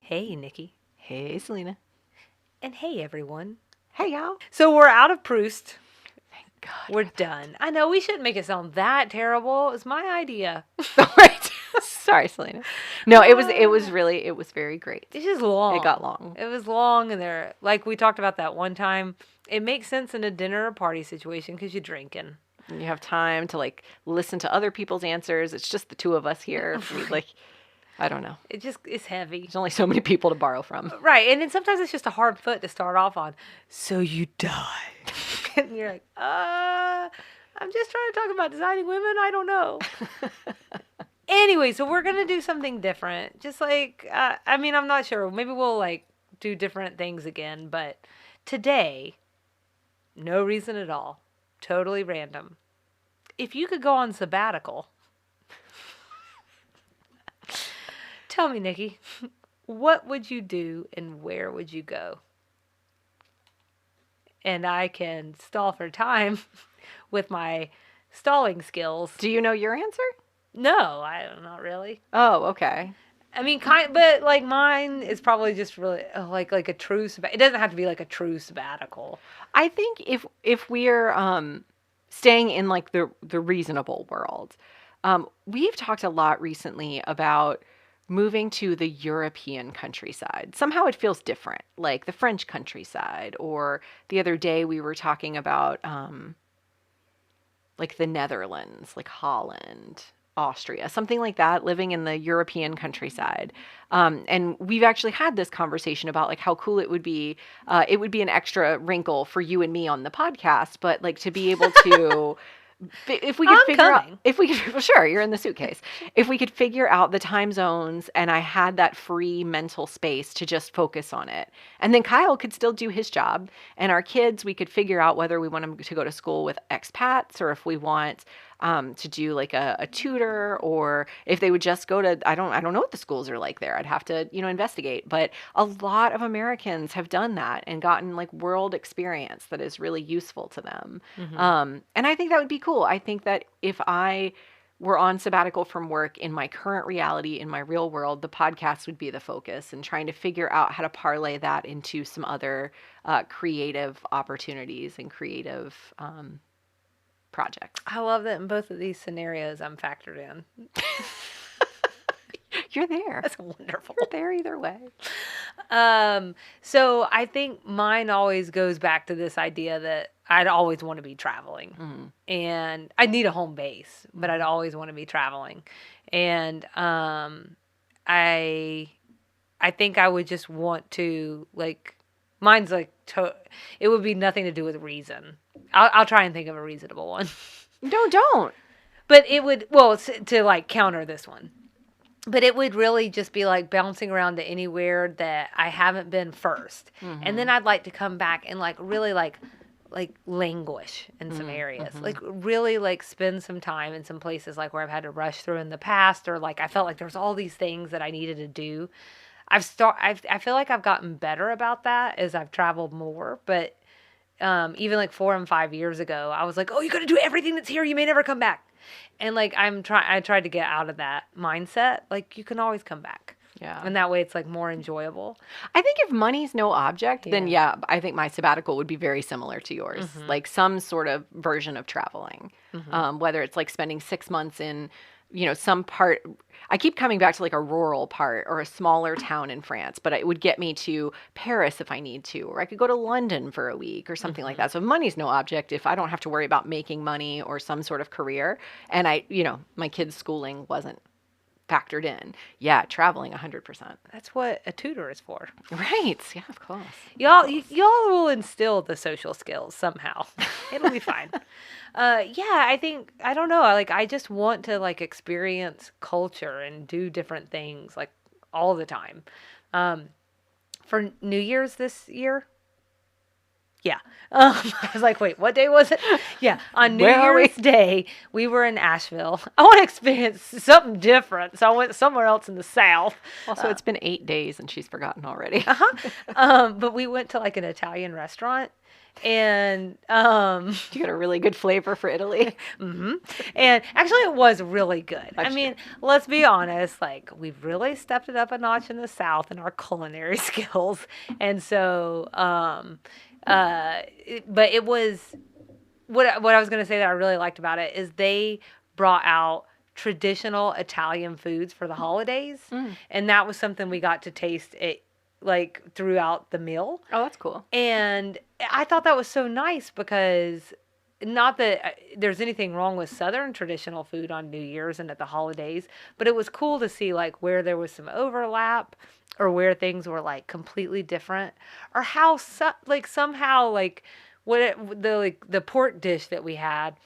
Hey, Nikki. Hey, Selena. And hey, everyone. Hey, y'all. So we're out of Proust. Thank God We're for done. I know we shouldn't make it sound that terrible. It's my idea. that. Right. Sorry, Selena. No, Ah, it was very great. it's just It got long. long. It was long, and there, like we talked about that one time, it makes sense in a dinner or party situation because you're drinking. And you have time to listen to other people's answers. It's just the two of us here. I don't know. It's heavy. There's only so many people to borrow from. Right. And then sometimes it's just a hard foot to start off on. So you die. And you're like, I'm just trying to talk about designing women. I don't know. Anyway, so we're gonna do something different. Just like, I'm not sure. Maybe we'll do different things again. But today, no reason at all. Totally random. If you could go on sabbatical, tell me, Nikki, what would you do and where would you go? And I can stall for time with my stalling skills. Do you know your answer? No, not really. Oh, okay. But like mine is probably just really like a true it doesn't have to be like a true sabbatical. I think if we're staying in like the reasonable world, we've talked a lot recently about moving to the European countryside. Somehow it feels different, like the French countryside. Or the other day we were talking about like the Netherlands, like Holland, Austria, something like that, living in the European countryside. And we've actually had this conversation about like how cool it would be. It would be an extra wrinkle for you and me on the podcast, but like to be able to, if we could I'm figure coming. out, if we could, well, sure, you're in the suitcase. If we could figure out the time zones and I had that free mental space to just focus on it. And then Kyle could still do his job. And our kids, we could figure out whether we want them to go to school with expats or if we want to do like a tutor, or if they would just go to, I don't know what the schools are like there. I'd have to, investigate. But a lot of Americans have done that and gotten like world experience that is really useful to them. And I think that would be cool. I think that if I were on sabbatical from work in my current reality, in my real world, the podcast would be the focus, and trying to figure out how to parlay that into some other creative opportunities and creative projects. I love that in both of these scenarios I'm factored in. You're there. That's wonderful. You're there either way. So I think mine always goes back to this idea that I'd always want to be traveling, and I need a home base, but I'd always want to be traveling, and I think I would just want to mine's it would be nothing to do with reason. I'll try and think of a reasonable one. No, don't. But it would, to like counter this one. But it would really just be like bouncing around to anywhere that I haven't been first. And then I'd like to come back and like really like languish in some areas. Like really like spend some time in some places like where I've had to rush through in the past, or like I felt like there's all these things that I needed to do. I feel like I've gotten better about that as I've traveled more, but even like 4 and 5 years ago, I was like, oh, you got to do everything that's here. You may never come back. And like, I tried to get out of that mindset. Like you can always come back. Yeah. And that way it's like more enjoyable. I think if money's no object, then I think my sabbatical would be very similar to yours. Like some sort of version of traveling. Whether it's like spending 6 months in, some part. I keep coming back to like a rural part or a smaller town in France, but it would get me to Paris if I need to, or I could go to London for a week or something like that. So if money's no object, if I don't have to worry about making money or some sort of career, and my kids' schooling wasn't factored in. Yeah, traveling 100%. That's what a tutor is for. Right. Yeah, of course. Y'all will instill the social skills somehow. It'll be fine. I think, I don't know. I just want to like experience culture and do different things like all the time. For New Year's this year, Yeah. I was like, wait, what day was it? Yeah. On New Where are we? Year's Day, we were in Asheville. I want to experience something different. So I went somewhere else in the South. Also, it's been 8 days and she's forgotten already. But we went to like an Italian restaurant. And You got a really good flavor for Italy. and actually it was really good. I mean, let's be honest, like we've really stepped it up a notch in the South in our culinary skills. And so but it was what I was going to say that I really liked about it is they brought out traditional Italian foods for the holidays. And that was something we got to taste it like throughout the meal. Oh, that's cool. And I thought that was so nice because not that there's anything wrong with Southern traditional food on New Year's and at the holidays, but it was cool to see like where there was some overlap or where things were like completely different or how like somehow like the pork dish that we had,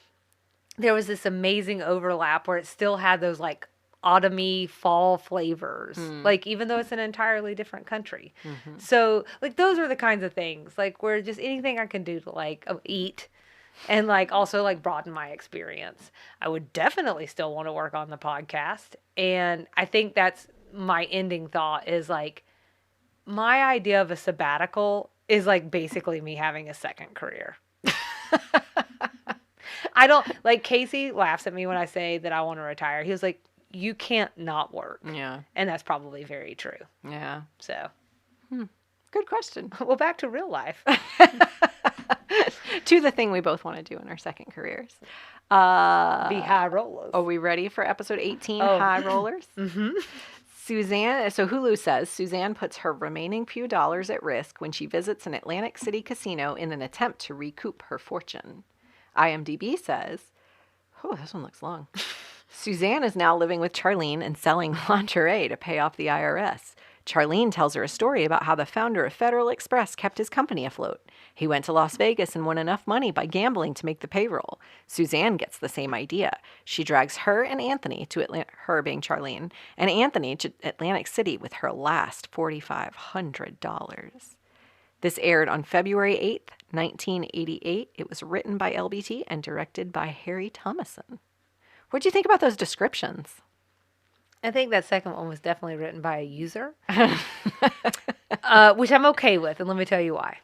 there was this amazing overlap where it still had those like autumny fall flavors, like even though it's an entirely different country. So like those are the kinds of things like where just anything I can do to like eat and like also like broaden my experience. I would definitely still want to work on the podcast, and I think that's my ending thought is like my idea of a sabbatical is like basically me having a second career. I don't like Casey laughs at me when I say that I want to retire. He was like, you can't not work. Yeah. And that's probably very true. Yeah. So. Good question. Well, back to real life. To the thing we both want to do in our second careers. Be high rollers. Are we ready for episode 18, High Rollers? Suzanne, so Hulu says, Suzanne puts her remaining few dollars at risk when she visits an Atlantic City casino in an attempt to recoup her fortune. IMDb says, oh, this one looks long. Suzanne is now living with Charlene and selling lingerie to pay off the IRS. Charlene tells her a story about how the founder of Federal Express kept his company afloat. He went to Las Vegas and won enough money by gambling to make the payroll. Suzanne gets the same idea. She drags her and Anthony to her being Charlene, and Anthony to Atlantic City with her last $4,500. This aired on February 8th, 1988. It was written by LBT and directed by Harry Thomason. What do you think about those descriptions? I think that second one was definitely written by a user, which I'm okay with, and let me tell you why.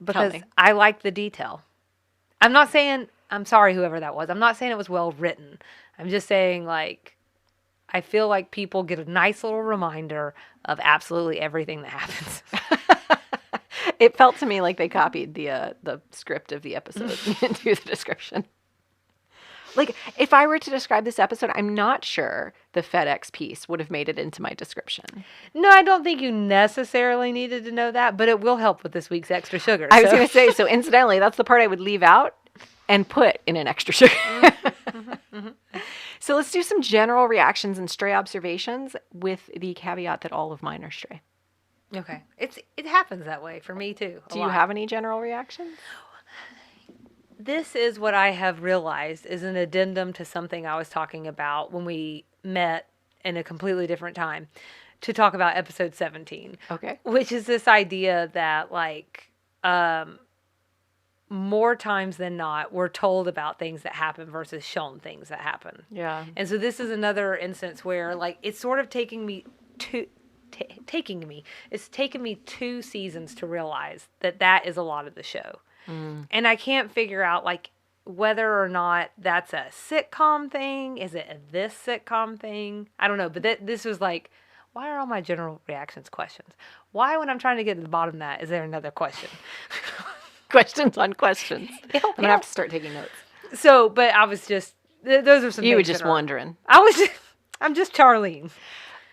Because I like the detail. I'm not saying, I'm sorry, whoever that was. I'm not saying it was well written. I'm just saying, like, I feel like people get a nice little reminder of absolutely everything that happens. It felt to me like they copied the script of the episode into the description. Like, if I were to describe this episode, I'm not sure the FedEx piece would have made it into my description. No, I don't think you necessarily needed to know that, but it will help with this week's extra sugar. I was going to say, so incidentally, that's the part I would leave out and put in an extra sugar. So let's do some general reactions and stray observations with the caveat that all of mine are stray. Okay. It happens that way for me, too. Do you have any general reactions? This is what I have realized is an addendum to something I was talking about when we met in a completely different time to talk about episode 17. Okay. Which is this idea that, like, more times than not, we're told about things that happen versus shown things that happen. Yeah. And so this is another instance where, like, it's sort of taking me 2 seasons to realize that is a lot of the show. And I can't figure out, like, whether or not that's a sitcom thing. Is it this sitcom thing? I don't know. But this was like, why are all my general reactions questions? Why, when I'm trying to get to the bottom of that, is there another question? Questions on questions. I'm going to have to start taking notes. So, but I was just, those are some You were things just wondering. I'm just Charlene.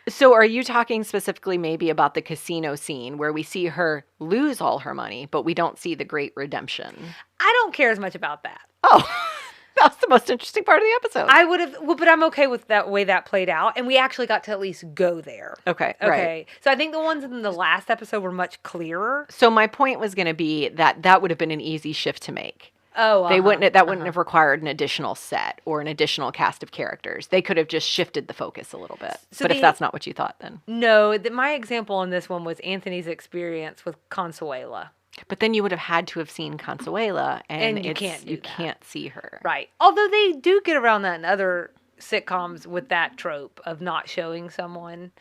So are you talking specifically maybe about the casino scene where we see her lose all her money, but we don't see the great redemption? I don't care as much about that. Oh, that's the most interesting part of the episode. I would have, well, but I'm okay with that way that played out. And we actually got to at least go there. Okay. Right. So I think the ones in the last episode were much clearer. So my point was going to be that would have been an easy shift to make. Oh, they wouldn't have required an additional set or an additional cast of characters. They could have just shifted the focus a little bit. So if that's not what you thought, then no. My example on this one was Anthony's experience with Consuela. But then you would have had to have seen Consuela, and you can't do you that. can't see her. Right. Although they do get around that in other sitcoms with that trope of not showing someone,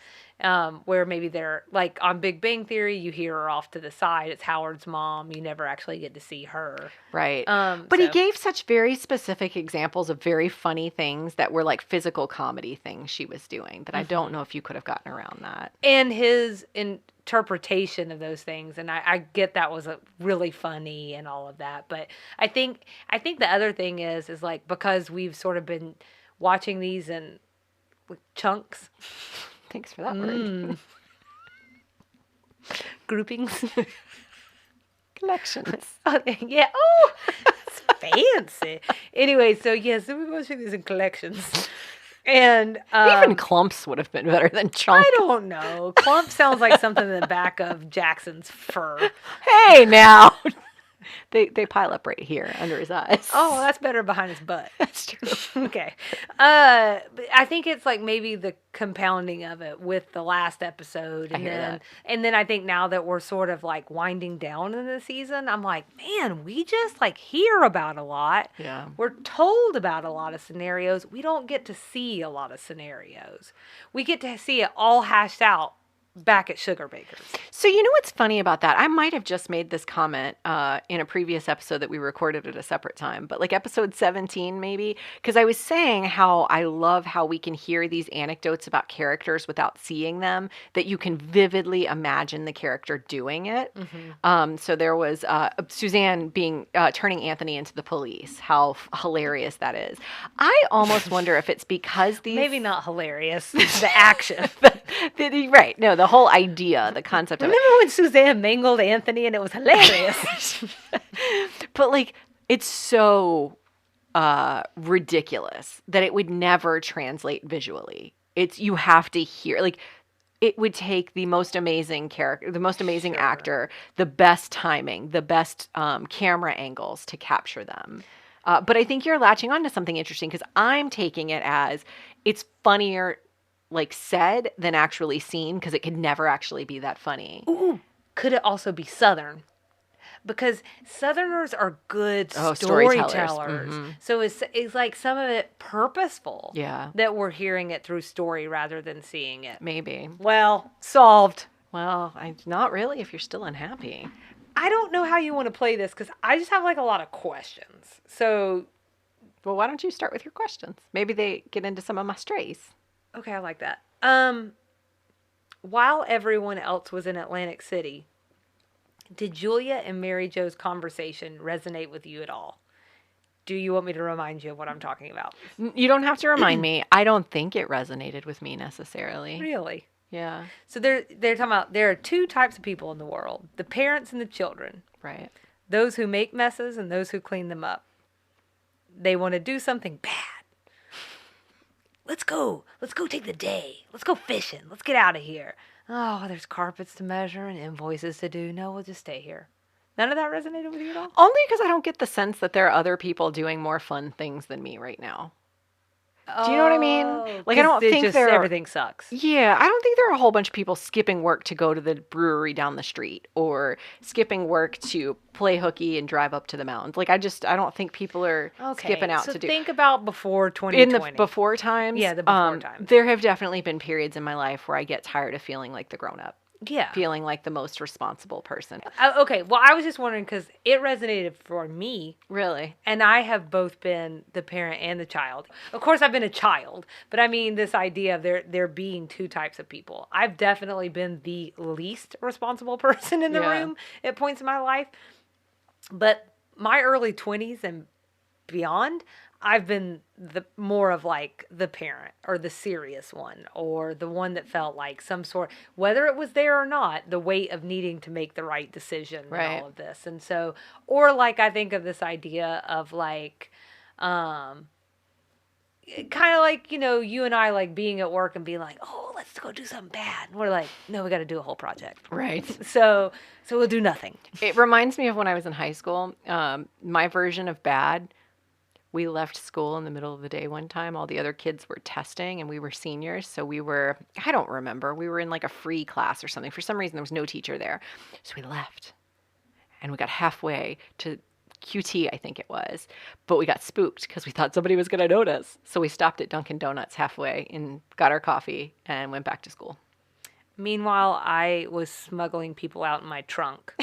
where maybe they're like on Big Bang Theory, you hear her off to the side. It's Howard's mom. You never actually get to see her. Right. But he gave such very specific examples of very funny things that were like physical comedy things she was doing that I don't know if you could have gotten around that. And his interpretation of those things, and I get that was a really funny and all of that. But I think the other thing is like, because we've sort of been watching these in chunks. Thanks for that word. Groupings. Collections. Yeah. Oh, that's fancy. Anyway, so so we're watching these in collections. And even clumps would have been better than chunks. I don't know. Clump sounds like something in the back of Jackson's fur. Hey, now. They pile up right here under his eyes. Oh, that's better behind his butt. That's true. Okay. But I think it's like maybe the compounding of it with the last episode. And then I think now that we're sort of like winding down in the season, I'm like, man, we just like hear about a lot. Yeah. We're told about a lot of scenarios. We don't get to see a lot of scenarios. We get to see it all hashed out back at Sugar Baker's. So you know what's funny about that? I might have just made this comment in a previous episode that we recorded at a separate time, but like episode 17 maybe, because I was saying how I love how we can hear these anecdotes about characters without seeing them, that you can vividly imagine the character doing it. So there was Suzanne turning Anthony into the police. How hilarious that is. I almost wonder if it's because these... Maybe not hilarious, the action. Right. No, the whole idea, the concept of it. Remember when Suzanne mangled Anthony and it was hilarious? But like, it's so ridiculous that it would never translate visually. You have to hear, like, it would take the most amazing character, the most amazing actor, the best timing, the best camera angles to capture them. But I think you're latching on to something interesting, because I'm taking it as it's funnier like said than actually seen, because it could never actually be that funny. Ooh, could it also be Southern? Because Southerners are good storytellers. So it's like some of it purposeful. Yeah. That we're hearing it through story rather than seeing it. Maybe. Well, solved. Well, not really if you're still unhappy. I don't know how you want to play this, because I just have like a lot of questions. So. Well, why don't you start with your questions? Maybe they get into some of my strays. Okay, I like that. While everyone else was in Atlantic City, did Julia and Mary Jo's conversation resonate with you at all? Do you want me to remind you of what I'm talking about? You don't have to remind me. I don't think it resonated with me necessarily. Really? Yeah. So they're talking about there are two types of people in the world: the parents and the children. Right. Those who make messes and those who clean them up. They want to do something bad. Let's go take the day. Let's go fishing. Let's get out of here. Oh, there's carpets to measure and invoices to do. No, we'll just stay here. None of that resonated with you at all? Only because I don't get the sense that there are other people doing more fun things than me right now. Do you know what I mean? Like, I don't think everything sucks. Yeah, I don't think there are a whole bunch of people skipping work to go to the brewery down the street, or skipping work to play hooky and drive up to the mountains. Like, I don't think people are skipping out to do. So think about before 2020. In the before times. Yeah, the before times. There have definitely been periods in my life where I get tired of feeling like the grown up. Yeah. Feeling like the most responsible person. Okay, well, I was just wondering, because it resonated for me. Really? And I have both been the parent and the child. Of course, I've been a child, but I mean this idea of there being two types of people. I've definitely been the least responsible person in the room at points in my life. But my early 20s and beyond, I've been the more of like the parent, or the serious one, or the one that felt like some sort, whether it was there or not, the weight of needing to make the right decision and all of this. And so, or like, I think of this idea of like, kind of like, you and I like being at work and being like, oh, let's go do something bad. And we're like, no, we got to do a whole project. Right. So we'll do nothing. It reminds me of when I was in high school. My version of bad. We left school in the middle of the day one time. All the other kids were testing, and we were seniors. So I don't remember. We were in like a free class or something. For some reason, there was no teacher there. So we left. and we got halfway to QT, I think it was, but we got spooked because we thought somebody was going to notice. So we stopped at Dunkin' Donuts halfway and got our coffee and went back to school. Meanwhile, I was smuggling people out in my trunk.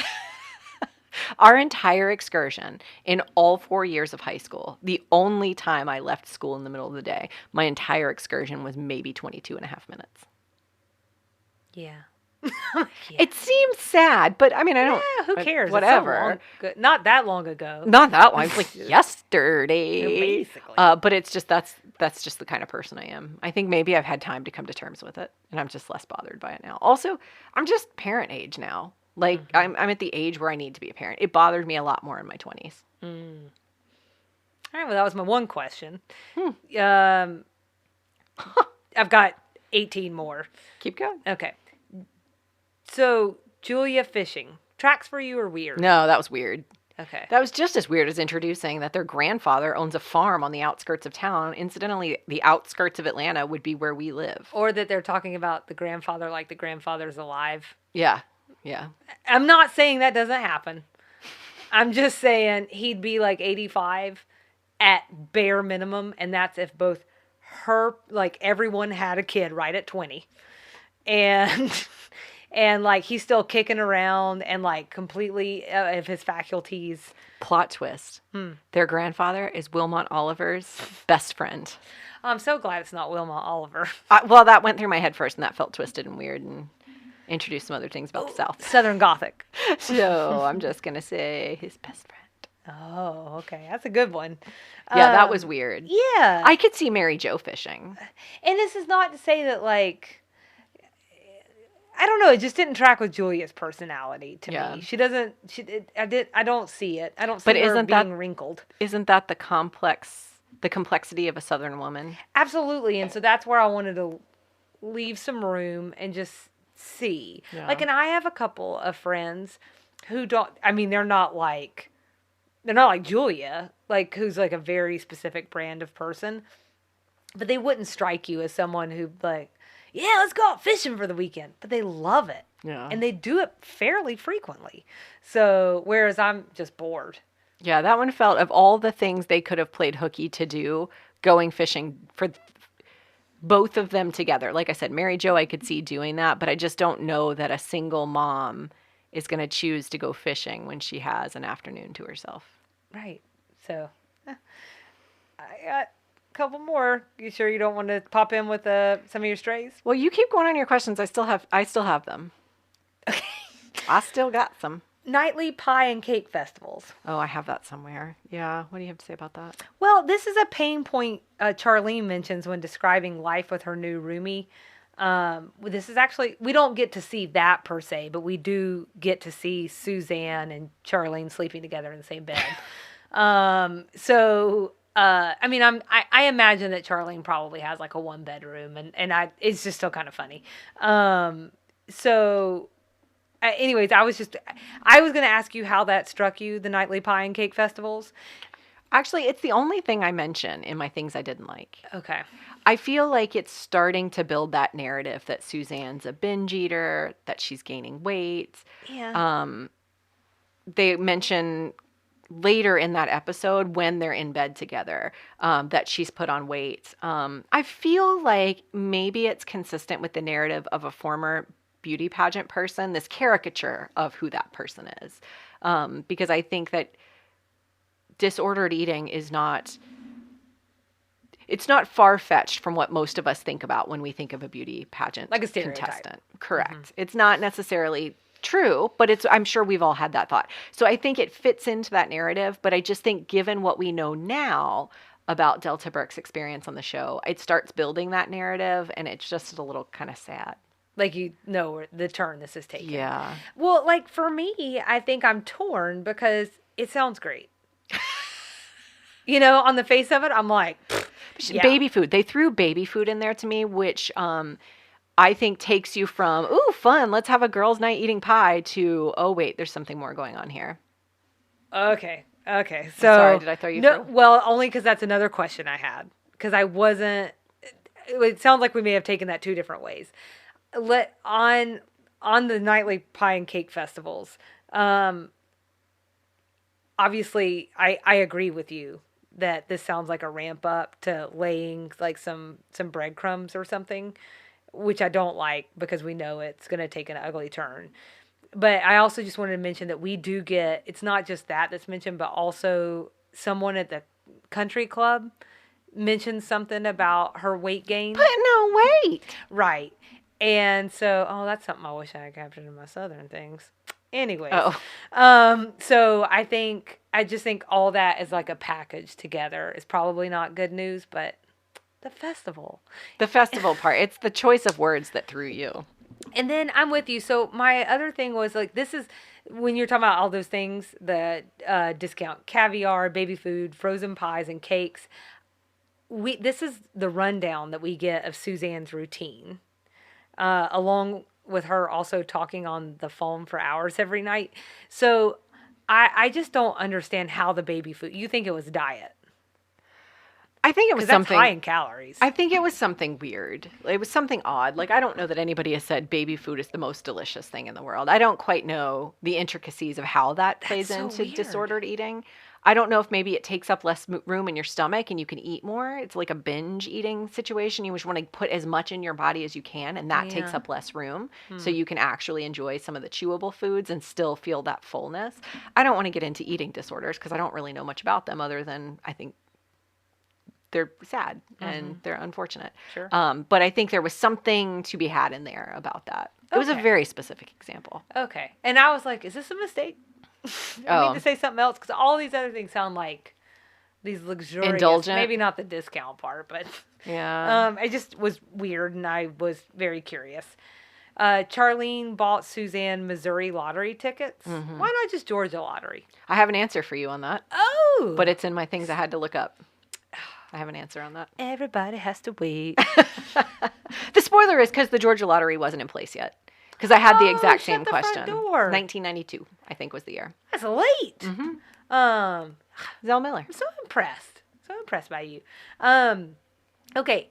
Our entire excursion in all 4 years of high school, the only time I left school in the middle of the day, my entire excursion was maybe 22 and a half minutes. Yeah. It seems sad, but I mean, I don't. Yeah, who cares? Whatever. Not that long ago. Not that long. It's like yesterday. Basically. But it's just that's just the kind of person I am. I think maybe I've had time to come to terms with it, and I'm just less bothered by it now. Also, I'm just parent age now. Like I'm at the age where I need to be a parent. It bothered me a lot more in my 20s. All right. Well, that was my one question. I've got 18 more. Keep going. Okay. So, Julia fishing. Tracks for you or weird? No, that was weird. Okay. That was just as weird as introducing that their grandfather owns a farm on the outskirts of town. Incidentally, the outskirts of Atlanta would be where we live. Or that they're talking about the grandfather like the grandfather's alive. Yeah. Yeah. I'm not saying that doesn't happen. I'm just saying he'd be like 85 at bare minimum. And that's if both her, like everyone had a kid right at 20. And like he's still kicking around and like completely of his faculties. Plot twist. Their grandfather is Wilmot Oliver's best friend. I'm so glad it's not Wilma Oliver. Well, that went through my head first, and that felt twisted and weird, and introduced some other things about the South. Southern Gothic. So I'm just gonna say his best friend. Oh, okay, that's a good one. Yeah, that was weird. Yeah, I could see Mary Jo fishing. And this is not to say that like. I don't know. It just didn't track with Julia's personality to me. She doesn't. I don't see it. I don't see her being wrinkled. Isn't that the complexity of a Southern woman? Absolutely. And so that's where I wanted to leave some room and just see. Yeah. Like, and I have a couple of friends who don't. I mean, they're not like Julia, like who's like a very specific brand of person, but they wouldn't strike you as someone who like. Yeah, let's go out fishing for the weekend. But they love it. Yeah. And they do it fairly frequently. So, whereas I'm just bored. Yeah, that one felt, of all the things they could have played hooky to do, going fishing for both of them together. Like I said, Mary Jo, I could see doing that, but I just don't know that a single mom is going to choose to go fishing when she has an afternoon to herself. Right. So, I got couple more. You sure you don't want to pop in with some of your strays? Well, you keep going on your questions. I still have them. Okay. I still got some. Nightly pie and cake festivals. Oh, I have that somewhere. Yeah. What do you have to say about that? Well, this is a pain point Charlene mentions when describing life with her new roomie. This is actually, we don't get to see that per se, but we do get to see Suzanne and Charlene sleeping together in the same bed. I mean, I imagine that Charlene probably has like a 1-bedroom, and it's just still kind of funny. Anyways, I was going to ask you how that struck you, the nightly pie and cake festivals. Actually, it's the only thing I mention in my things I didn't like. Okay. I feel like it's starting to build that narrative that Suzanne's a binge eater, that she's gaining weight. Yeah. They mention later in that episode when they're in bed together, that she's put on weight. I feel like maybe it's consistent with the narrative of a former beauty pageant person, this caricature of who that person is. Because I think that disordered eating is it's not far-fetched from what most of us think about when we think of a beauty pageant like a stereotype contestant. Correct. Mm-hmm. It's not necessarily true, but I'm sure we've all had that thought. So I think it fits into that narrative, but I just think given what we know now about Delta Burke's experience on the show, it starts building that narrative, and it's just a little kind of sad. Like, you know the turn this is taking. Yeah. Well, like for me, I think I'm torn because it sounds great. On the face of it, I'm like, yeah. Baby food. They threw baby food in there to me, which I think takes you from, ooh, fun, let's have a girls' night eating pie, to, oh, wait, there's something more going on here. Okay. So, sorry, did I throw you through? Well, only because that's another question I had. Because I wasn't, it sounds like we may have taken that two different ways. On the nightly pie and cake festivals, obviously, I agree with you that this sounds like a ramp up to laying like some breadcrumbs or something, which I don't like because we know it's going to take an ugly turn. But I also just wanted to mention that we do get, it's not just that's mentioned, but also someone at the country club mentioned something about her weight gain. Putting on weight. Right. And so, that's something I wish I had captured in my Southern things. Anyways. So I just think all that is like a package together is probably not good news, but the festival. The festival part. It's the choice of words that threw you. And then I'm with you. So my other thing was like, this is when you're talking about all those things, the discount caviar, baby food, frozen pies, and cakes. This is the rundown that we get of Suzanne's routine, along with her also talking on the phone for hours every night. So I just don't understand how the baby food. You think it was diet? I think it was something high in calories. I think it was something weird. It was something odd. Like, I don't know that anybody has said baby food is the most delicious thing in the world. I don't quite know the intricacies of how that plays into disordered eating. I don't know if maybe it takes up less room in your stomach and you can eat more. It's like a binge eating situation. You just want to put as much in your body as you can, and that takes up less room. So you can actually enjoy some of the chewable foods and still feel that fullness. I don't want to get into eating disorders because I don't really know much about them other than I think they're sad and they're unfortunate. Sure. But I think there was something to be had in there about that. It was a very specific example. Okay. And I was like, is this a mistake? I need to say something else because all these other things sound like these luxurious, indulgent. Maybe not the discount part, but it just was weird, and I was very curious. Charlene bought Suzanne Missouri lottery tickets. Why not just Georgia lottery? I have an answer for you on that. Oh, but it's in my things I had to look up. I have an answer on that. Everybody has to wait. The spoiler is because the Georgia lottery wasn't in place yet. Because I had the exact same question. Front door. 1992, I think, was the year. That's late. Zell Miller. I'm so impressed. So impressed by you. Okay.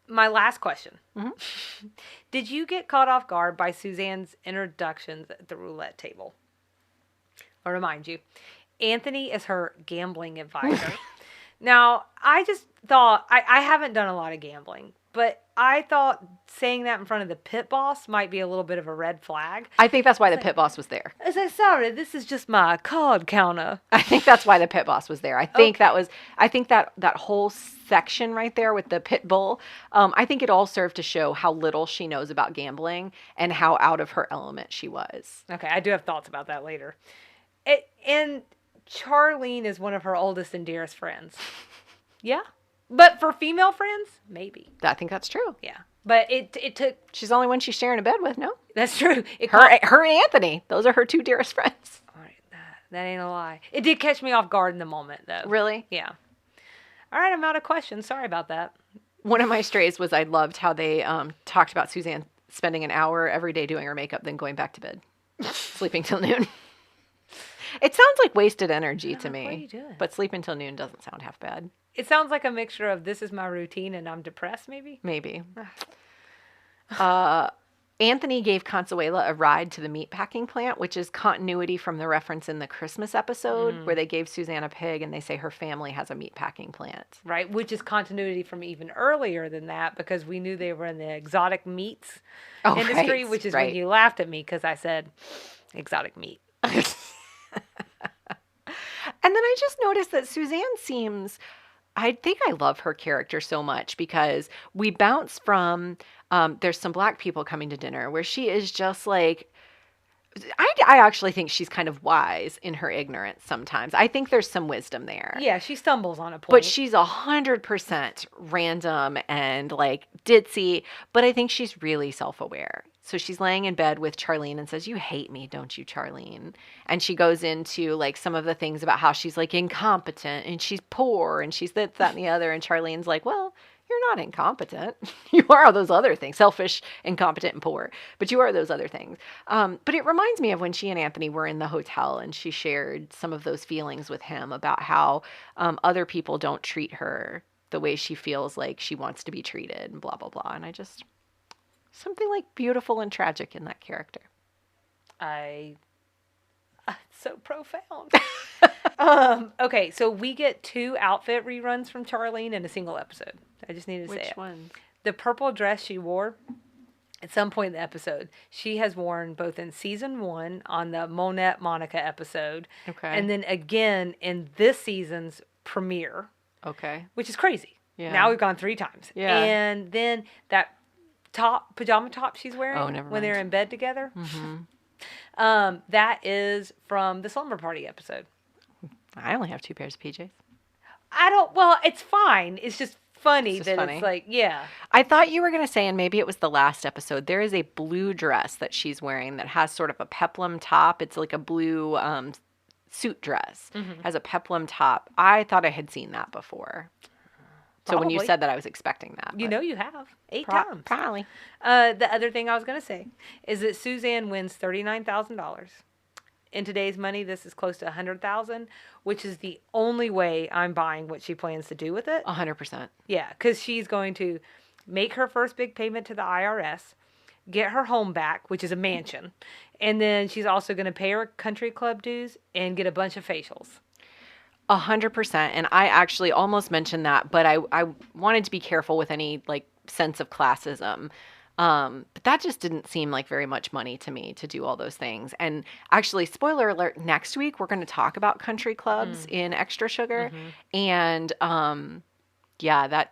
My last question. Did you get caught off guard by Suzanne's introductions at the roulette table? I'll remind you. Anthony is her gambling advisor. Now, I just thought, I haven't done a lot of gambling, but I thought saying that in front of the pit boss might be a little bit of a red flag. I think that's why the pit boss was there. I said, sorry, this is just my card counter. I think that's why the pit boss was there. I think that whole section right there with the pit bull, I think it all served to show how little she knows about gambling and how out of her element she was. Okay, I do have thoughts about that later. And Charlene is one of her oldest and dearest friends. Yeah? But for female friends, maybe. I think that's true. Yeah. But it took... She's the only one she's sharing a bed with, no? That's true. Her and Anthony. Those are her two dearest friends. All right. That ain't a lie. It did catch me off guard in the moment, though. Really? Yeah. All right, I'm out of questions. Sorry about that. One of my strays was I loved how they talked about Suzanne spending an hour every day doing her makeup, then going back to bed, sleeping till noon. It sounds like wasted energy to me. What are you doing? But sleeping till noon doesn't sound half bad. It sounds like a mixture of this is my routine and I'm depressed, maybe? Maybe. Anthony gave Consuela a ride to the meatpacking plant, which is continuity from the reference in the Christmas episode where they gave Suzanne a pig and they say her family has a meatpacking plant. Right, which is continuity from even earlier than that because we knew they were in the exotic meats industry, which is when you laughed at me because I said exotic meat. And then I just noticed that Suzanne seems, I think I love her character so much because we bounce from, there's some black people coming to dinner where she is just like, I actually think she's kind of wise in her ignorance sometimes. I think there's some wisdom there. Yeah, she stumbles on a point. But she's 100% random and like ditzy, but I think she's really self-aware. So she's laying in bed with Charlene and says, you hate me, don't you, Charlene? And she goes into like some of the things about how she's like incompetent and she's poor and she's this, that, and the other. And Charlene's like, well, you're not incompetent. You are those other things, selfish, incompetent, and poor. But you are those other things. But it reminds me of when she and Anthony were in the hotel and she shared some of those feelings with him about how other people don't treat her the way she feels like she wants to be treated and blah, blah, blah. And I just... something like beautiful and tragic in that character. It's so profound. Okay, so we get 2 outfit reruns from Charlene in a single episode. I just need to say Which it. ones? The purple dress she wore at some point in the episode, she has worn both in season 1 on the Monette Monica episode, Okay. and then again in this season's premiere, Okay. which is crazy. Yeah. Now we've gone 3 times. Yeah. And then that pajama top she's wearing when they're in bed together, that is from the slumber party episode. I only have 2 pairs of PJs. Well, it's fine. It's just funny It's just that funny. it's like, yeah. I thought you were going to say, and maybe it was the last episode, there is a blue dress that she's wearing that has sort of a peplum top. It's like a blue suit dress. Has a peplum top. I thought I had seen that before. So when you Probably. said that, I was expecting that. You but know you have 8 times. Probably. The other thing I was going to say is that Suzanne wins $39,000. In today's money, this is close to $100,000, which is the only way I'm buying what she plans to do with it. 100%. Yeah, because she's going to make her first big payment to the IRS, get her home back, which is a mansion, and then she's also going to pay her country club dues and get a bunch of facials. 100%. And I actually almost mentioned that, but I wanted to be careful with any like sense of classism. But that just didn't seem like very much money to me to do all those things. And actually, spoiler alert, next week we're going to talk about country clubs in Extra Sugar. And yeah,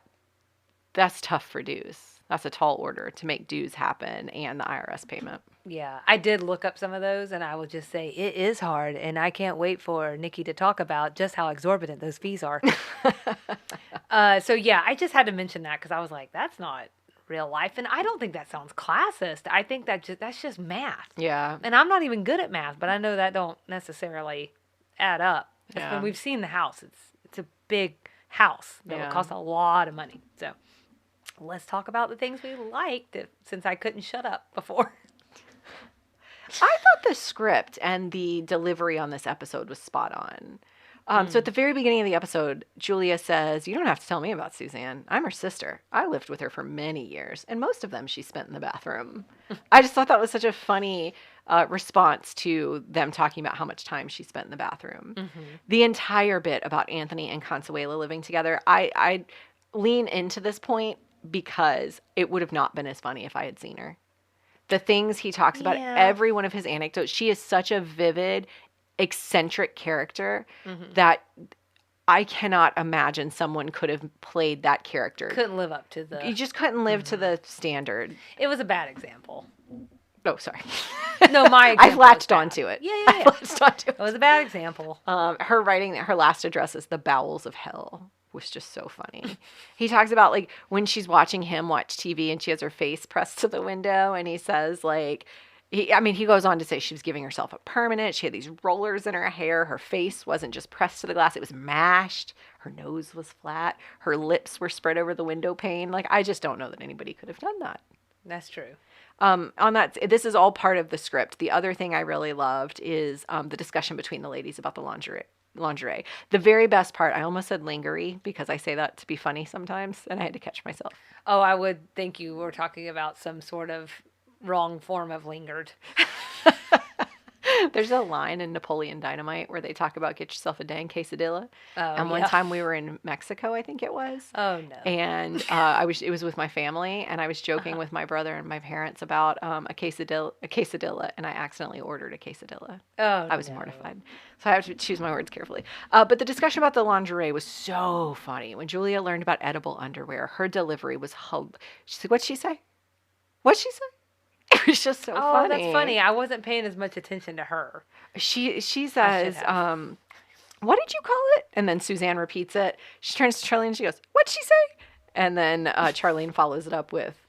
that's tough for dues. That's a tall order to make dues happen and the IRS payment. Yeah, I did look up some of those, and I will just say it is hard, and I can't wait for Nikki to talk about just how exorbitant those fees are. So yeah, I just had to mention that because I was like, that's not real life, and I don't think that sounds classist. I think that's just math. Yeah. And I'm not even good at math, but I know that don't necessarily add up. Yeah. When we've seen the house, it's a big house that would cost a lot of money. So let's talk about the things we liked, since I couldn't shut up before. I thought the script and the delivery on this episode was spot on. So at the very beginning of the episode, Julia says, "You don't have to tell me about Suzanne. I'm her sister. I lived with her for many years, and most of them she spent in the bathroom." I just thought that was such a funny response to them talking about how much time she spent in the bathroom. The entire bit about Anthony and Consuela living together, I lean into this point because it would have not been as funny if I had seen her. The things he talks about, every one of his anecdotes, she is such a vivid, eccentric character that I cannot imagine someone could have played that character. Couldn't live up to You just couldn't live to the standard. It was a bad example. Oh, sorry. No, my example I latched was bad. onto it. Yeah. I latched onto It was a bad example. her writing her last address is the bowels of hell was just so funny. He talks about like when she's watching him watch TV and she has her face pressed to the window, and he says like, he goes on to say she was giving herself a permanent. She had these rollers in her hair. Her face wasn't just pressed to the glass. It was mashed. Her nose was flat. Her lips were spread over the window pane. Like, I just don't know that anybody could have done that. That's true. On that, this is all part of the script. The other thing I really loved is the discussion between the ladies about the lingerie. The very best part, I almost said lingerie because I say that to be funny sometimes, and I had to catch myself. Oh, I would think you were talking about some sort of wrong form of lingered. There's a line in Napoleon Dynamite where they talk about get yourself a dang quesadilla. Oh, And one time we were in Mexico, I think it was. Oh no. And it was with my family, and I was joking with my brother and my parents about a quesadilla, and I accidentally ordered a quesadilla. Oh, I was mortified. So I have to choose my words carefully. But the discussion about the lingerie was so funny. When Julia learned about edible underwear, her delivery was she's like, "What'd she say? What'd she say?" It was just so funny. Oh, that's funny. I wasn't paying as much attention to her. She says, "What did you call it?" And then Suzanne repeats it. She turns to Charlene and she goes, "What'd she say?" And then Charlene follows it up with,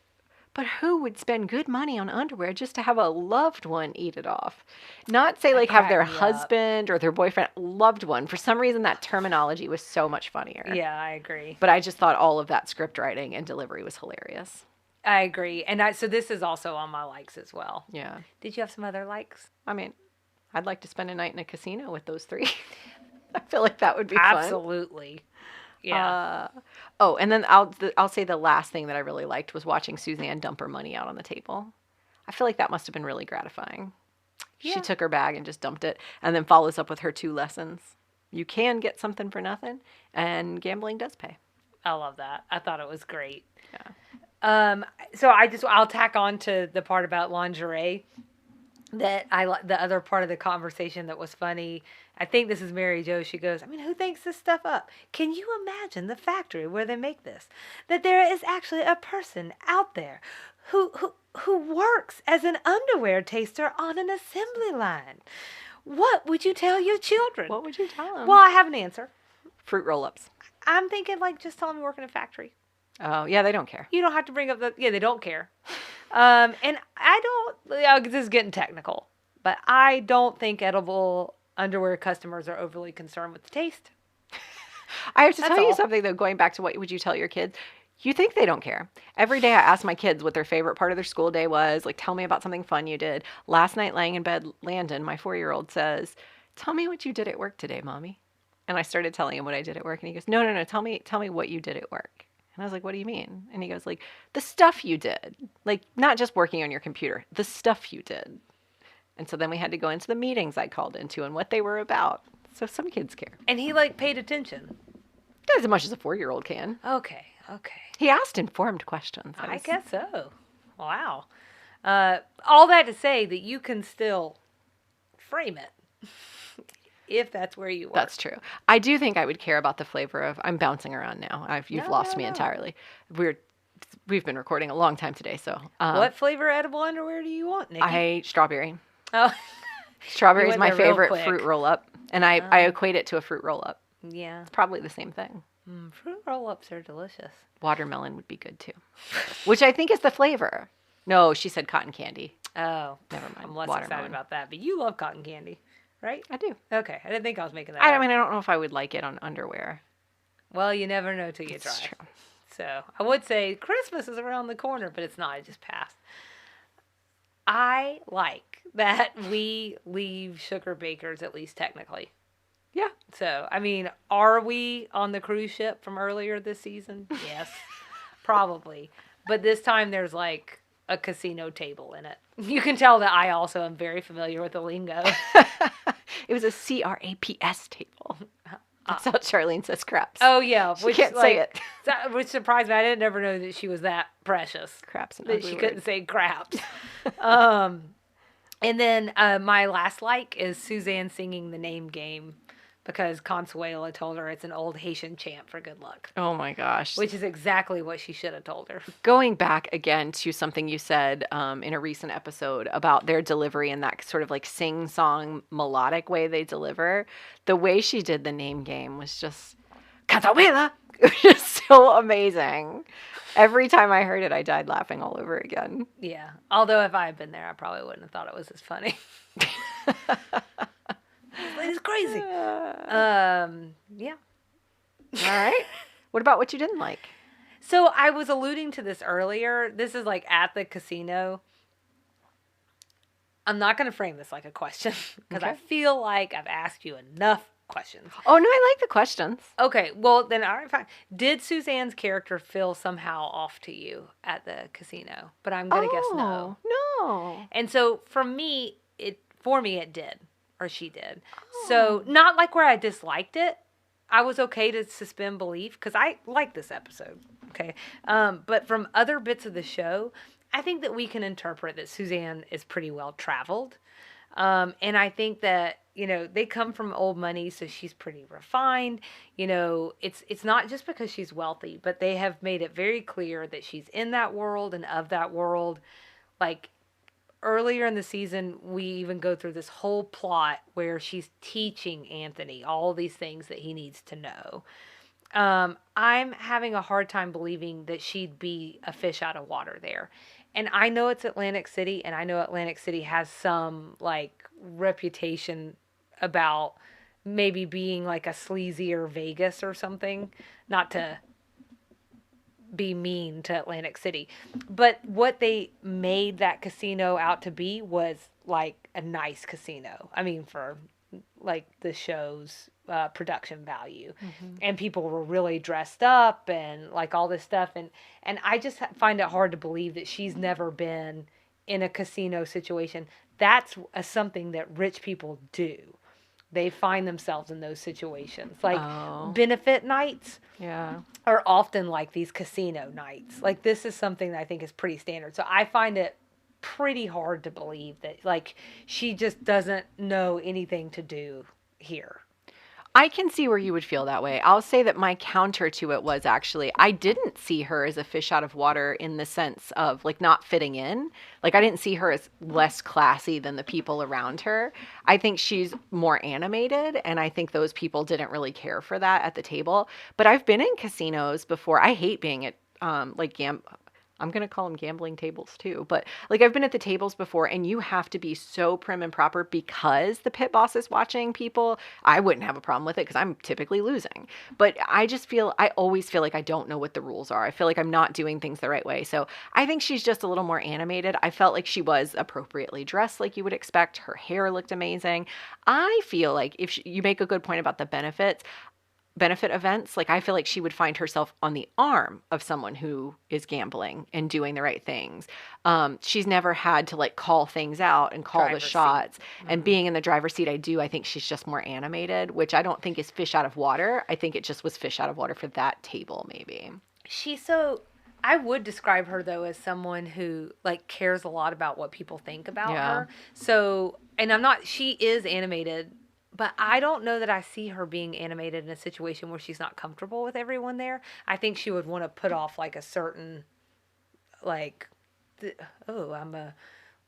"But who would spend good money on underwear just to have a loved one eat it off? Not say like have their husband or their boyfriend, loved one." For some reason, that terminology was so much funnier. Yeah, I agree. But I just thought all of that script writing and delivery was hilarious. I agree. And so this is also on my likes as well. Yeah. Did you have some other likes? I mean, I'd like to spend a night in a casino with those three. I feel like that would be fun. Absolutely. Yeah. And then I'll say the last thing that I really liked was watching Suzanne dump her money out on the table. I feel like that must have been really gratifying. Yeah. She took her bag and just dumped it, and then follows up with her 2 lessons. You can get something for nothing, and gambling does pay. I love that. I thought it was great. Yeah. So I'll tack on to the part about lingerie that the other part of the conversation that was funny. I think this is Mary Jo. She goes, I mean, who thinks this stuff up? Can you imagine the factory where they make this? That there is actually a person out there who works as an underwear taster on an assembly line. What would you tell your children? What would you tell them? Well, I have an answer. Fruit roll-ups. I'm thinking like just tell them you work in a factory. Oh, yeah, they don't care. You don't have to bring up they don't care. And I don't, this is getting technical, but I don't think edible underwear customers are overly concerned with the taste. I have to tell you something, though, going back to what would you tell your kids? You think they don't care. Every day I ask my kids what their favorite part of their school day was. Like, tell me about something fun you did. Last night, laying in bed, Landon, my 4-year-old, says, tell me what you did at work today, Mommy. And I started telling him what I did at work. And he goes, no, tell me what you did at work. And I was like, what do you mean? And he goes, like, the stuff you did. Like, not just working on your computer, the stuff you did. And so then we had to go into the meetings I called into and what they were about. So some kids care. And he, like, paid attention. As much as a 4-year-old can. Okay. He asked informed questions. I guess so. Wow. All that to say that you can still frame it. If that's where you work. That's true. I do think I would care about the flavor of. I'm bouncing around now. You've lost me entirely. We've been recording a long time today, so. What flavor edible underwear do you want, Nikki? Strawberry. Oh, strawberry is my favorite fruit roll up, and I equate it to a fruit roll up. Yeah, it's probably the same thing. Fruit roll ups are delicious. Watermelon would be good too, which I think is the flavor. No, she said cotton candy. Oh, never mind. I'm less excited about that, but you love cotton candy. Right? I do. Okay. I didn't think I was making that up. I mean, I don't know if I would like it on underwear. Well, you never know till you try. That's true. So, I would say Christmas is around the corner, but it's not. It just passed. I like that we leave sugar bakers, at least technically. Yeah. So, I mean, are we on the cruise ship from earlier this season? Yes. Probably. But this time there's like a casino table in it. You can tell that I also am very familiar with the lingo. It was a CRAPS table. That's how Charlene says craps. Oh, yeah. She can't say it. Which surprised me. I didn't never know that she was that precious. Craps and that she couldn't say craps. And then my last like is Suzanne singing the name game because Consuela told her it's an old Haitian chant for good luck. Oh, my gosh. Which is exactly what she should have told her. Going back again to something you said in a recent episode about their delivery and that sort of like sing-song melodic way they deliver, the way she did the name game was just, Consuela! It was just so amazing. Every time I heard it, I died laughing all over again. Yeah. Although if I had been there, I probably wouldn't have thought it was as funny. It's crazy. Yeah. All right. What about what you didn't like? So I was alluding to this earlier. This is like at the casino. I'm not going to frame this like a question because I feel like I've asked you enough questions. Oh, no, I like the questions. Okay. Well, then, all right, fine. Did Suzanne's character feel somehow off to you at the casino? But I'm going to guess no. No. And so for me, it did. Or she did. Oh. So, not like where I disliked it. I was okay to suspend belief because I like this episode. Okay. But from other bits of the show, I think that we can interpret that Suzanne is pretty well traveled. And I think that, they come from old money, so she's pretty refined. It's not just because she's wealthy, but they have made it very clear that she's in that world and of that world. Like, earlier in the season, we even go through this whole plot where she's teaching Anthony all these things that he needs to know. I'm having a hard time believing that she'd be a fish out of water there. And I know it's Atlantic City, and I know Atlantic City has some, reputation about maybe being, a sleazier Vegas or something. Not to be mean to Atlantic City. But what they made that casino out to be was a nice casino. I mean, for the show's production value. Mm-hmm. And people were really dressed up and all this stuff. And I just find it hard to believe that she's never been in a casino situation. That's something that rich people do. they find themselves in those situations. Like Oh. benefit nights Yeah. are often like these casino nights. Like this is something that I think is pretty standard. So I find it pretty hard to believe that like she just doesn't know anything to do here. I can see where you would feel that way. I'll say that my counter to it was actually I didn't see her as a fish out of water in the sense of like not fitting in. Like I didn't see her as less classy than the people around her. I think she's more animated, and I think those people didn't really care for that at the table. But I've been in casinos before. I hate being at I'm going to call them gambling tables too. But like I've been at the tables before, and you have to be so prim and proper because the pit boss is watching people. I wouldn't have a problem with it because I'm typically losing. But I always feel like I don't know what the rules are. I feel like I'm not doing things the right way. So I think she's just a little more animated. I felt like she was appropriately dressed like you would expect. Her hair looked amazing. I feel like you make a good point about the benefit events, like I feel like she would find herself on the arm of someone who is gambling and doing the right things. She's never had to like call things out and call the shots. And being in the driver's seat, I think she's just more animated, which I don't think is fish out of water. I think it just was fish out of water for that table, maybe. I would describe her though as someone who like cares a lot about what people think about her. So, and she is animated, but I don't know that I see her being animated in a situation where she's not comfortable with everyone there. I think she would want to put off like a certain, like, I'm a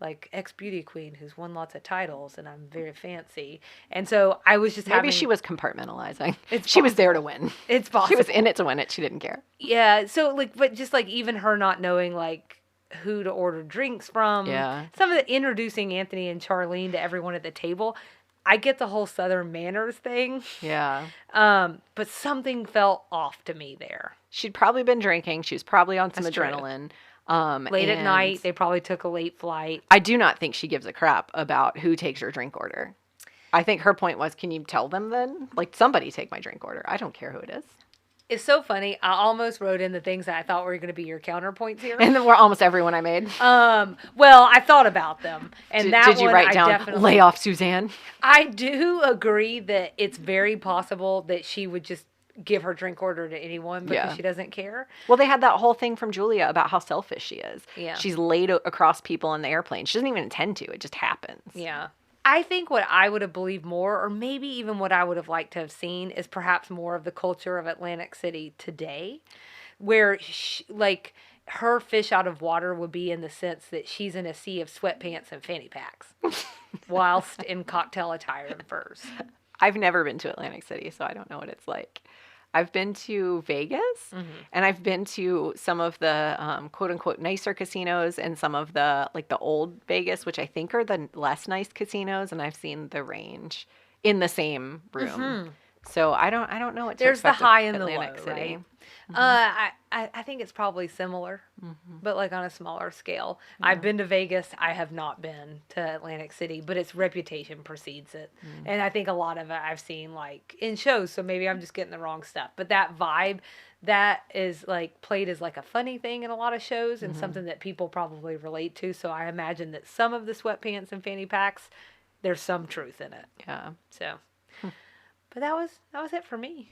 like ex-beauty queen who's won lots of titles and I'm very fancy. And so I was just Maybe she was compartmentalizing. She was there to win. It's possible. She was in it to win it. She didn't care. Yeah. So like, but just like even her not knowing like who to order drinks from. Yeah. Some of the introducing Anthony and Charlene to everyone at the table. I get the whole Southern manners thing. Yeah. But something felt off to me there. She'd probably been drinking. She was probably on some That's adrenaline. Late at night, they probably took a late flight. I do not think she gives a crap about who takes her drink order. I think her point was, can you tell them then? Like, somebody take my drink order. I don't care who it is. It's so funny. I almost wrote in the things that I thought were going to be your counterpoints here. And then were almost everyone I made. Well, I thought about them. And did you write down, lay off Suzanne? I do agree that it's very possible that she would just give her drink order to anyone because she doesn't care. Well, they had that whole thing from Julia about how selfish she is. Yeah. She's laid across people on the airplane. She doesn't even intend to. It just happens. Yeah. I think what I would have believed more, or maybe even what I would have liked to have seen, is perhaps more of the culture of Atlantic City today, where like her fish out of water would be in the sense that she's in a sea of sweatpants and fanny packs whilst in cocktail attire and furs. I've never been to Atlantic City, so I don't know what it's like. I've been to Vegas, and I've been to some of the quote unquote nicer casinos and some of the like the old Vegas, which I think are the less nice casinos, and I've seen the range in the same room. So I don't know what to There's the expect high of and the Atlantic low, City. right? I think it's probably similar, but like on a smaller scale. I've been to Vegas. I have not been to Atlantic City, but its reputation precedes it. And I think a lot of it I've seen like in shows, so maybe I'm just getting the wrong stuff. But that vibe, that is like played as like a funny thing in a lot of shows and something that people probably relate to. So I imagine that some of the sweatpants and fanny packs, there's some truth in it. Yeah. So, but that was it for me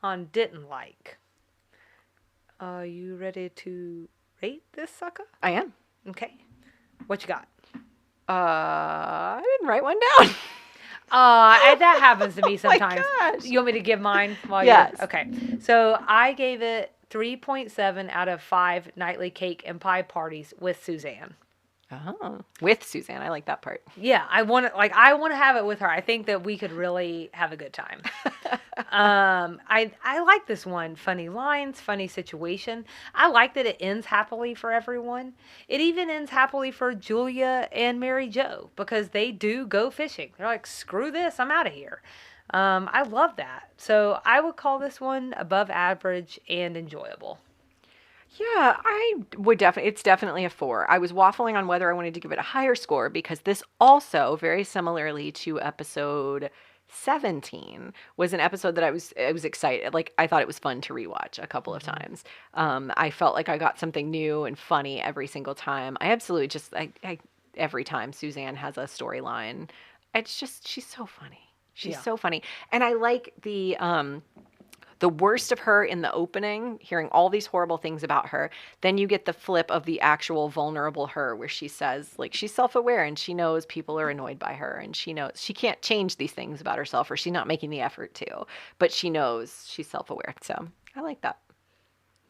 on didn't like. Are you ready to rate this sucker? I am. Okay. What you got? I didn't write one down. That happens to me sometimes. My gosh. You want me to give mine while Yes. Okay. So I gave it 3.7 out of 5 nightly cake and pie parties with Suzanne. Oh, with Suzanne. I like that part. Yeah, I want to have it with her. I think that we could really have a good time. I like this one. Funny lines, funny situation. I like that it ends happily for everyone. It even ends happily for Julia and Mary Jo because they do go fishing. They're like, screw this, I'm out of here. I love that. So I would call this one above average and enjoyable. Yeah, I would it's definitely a 4. I was waffling on whether I wanted to give it a higher score because this also, very similarly to episode 17, was an episode that I was excited. Like, I thought it was fun to rewatch a couple of times. I felt like I got something new and funny every single time. I absolutely just, every time Suzanne has a storyline, it's just, she's so funny. She's so funny. And I like the worst of her in the opening, hearing all these horrible things about her. Then you get the flip of the actual vulnerable her where she says, like, she's self-aware and she knows people are annoyed by her and she knows she can't change these things about herself or she's not making the effort to, but she knows she's self-aware. So I like that.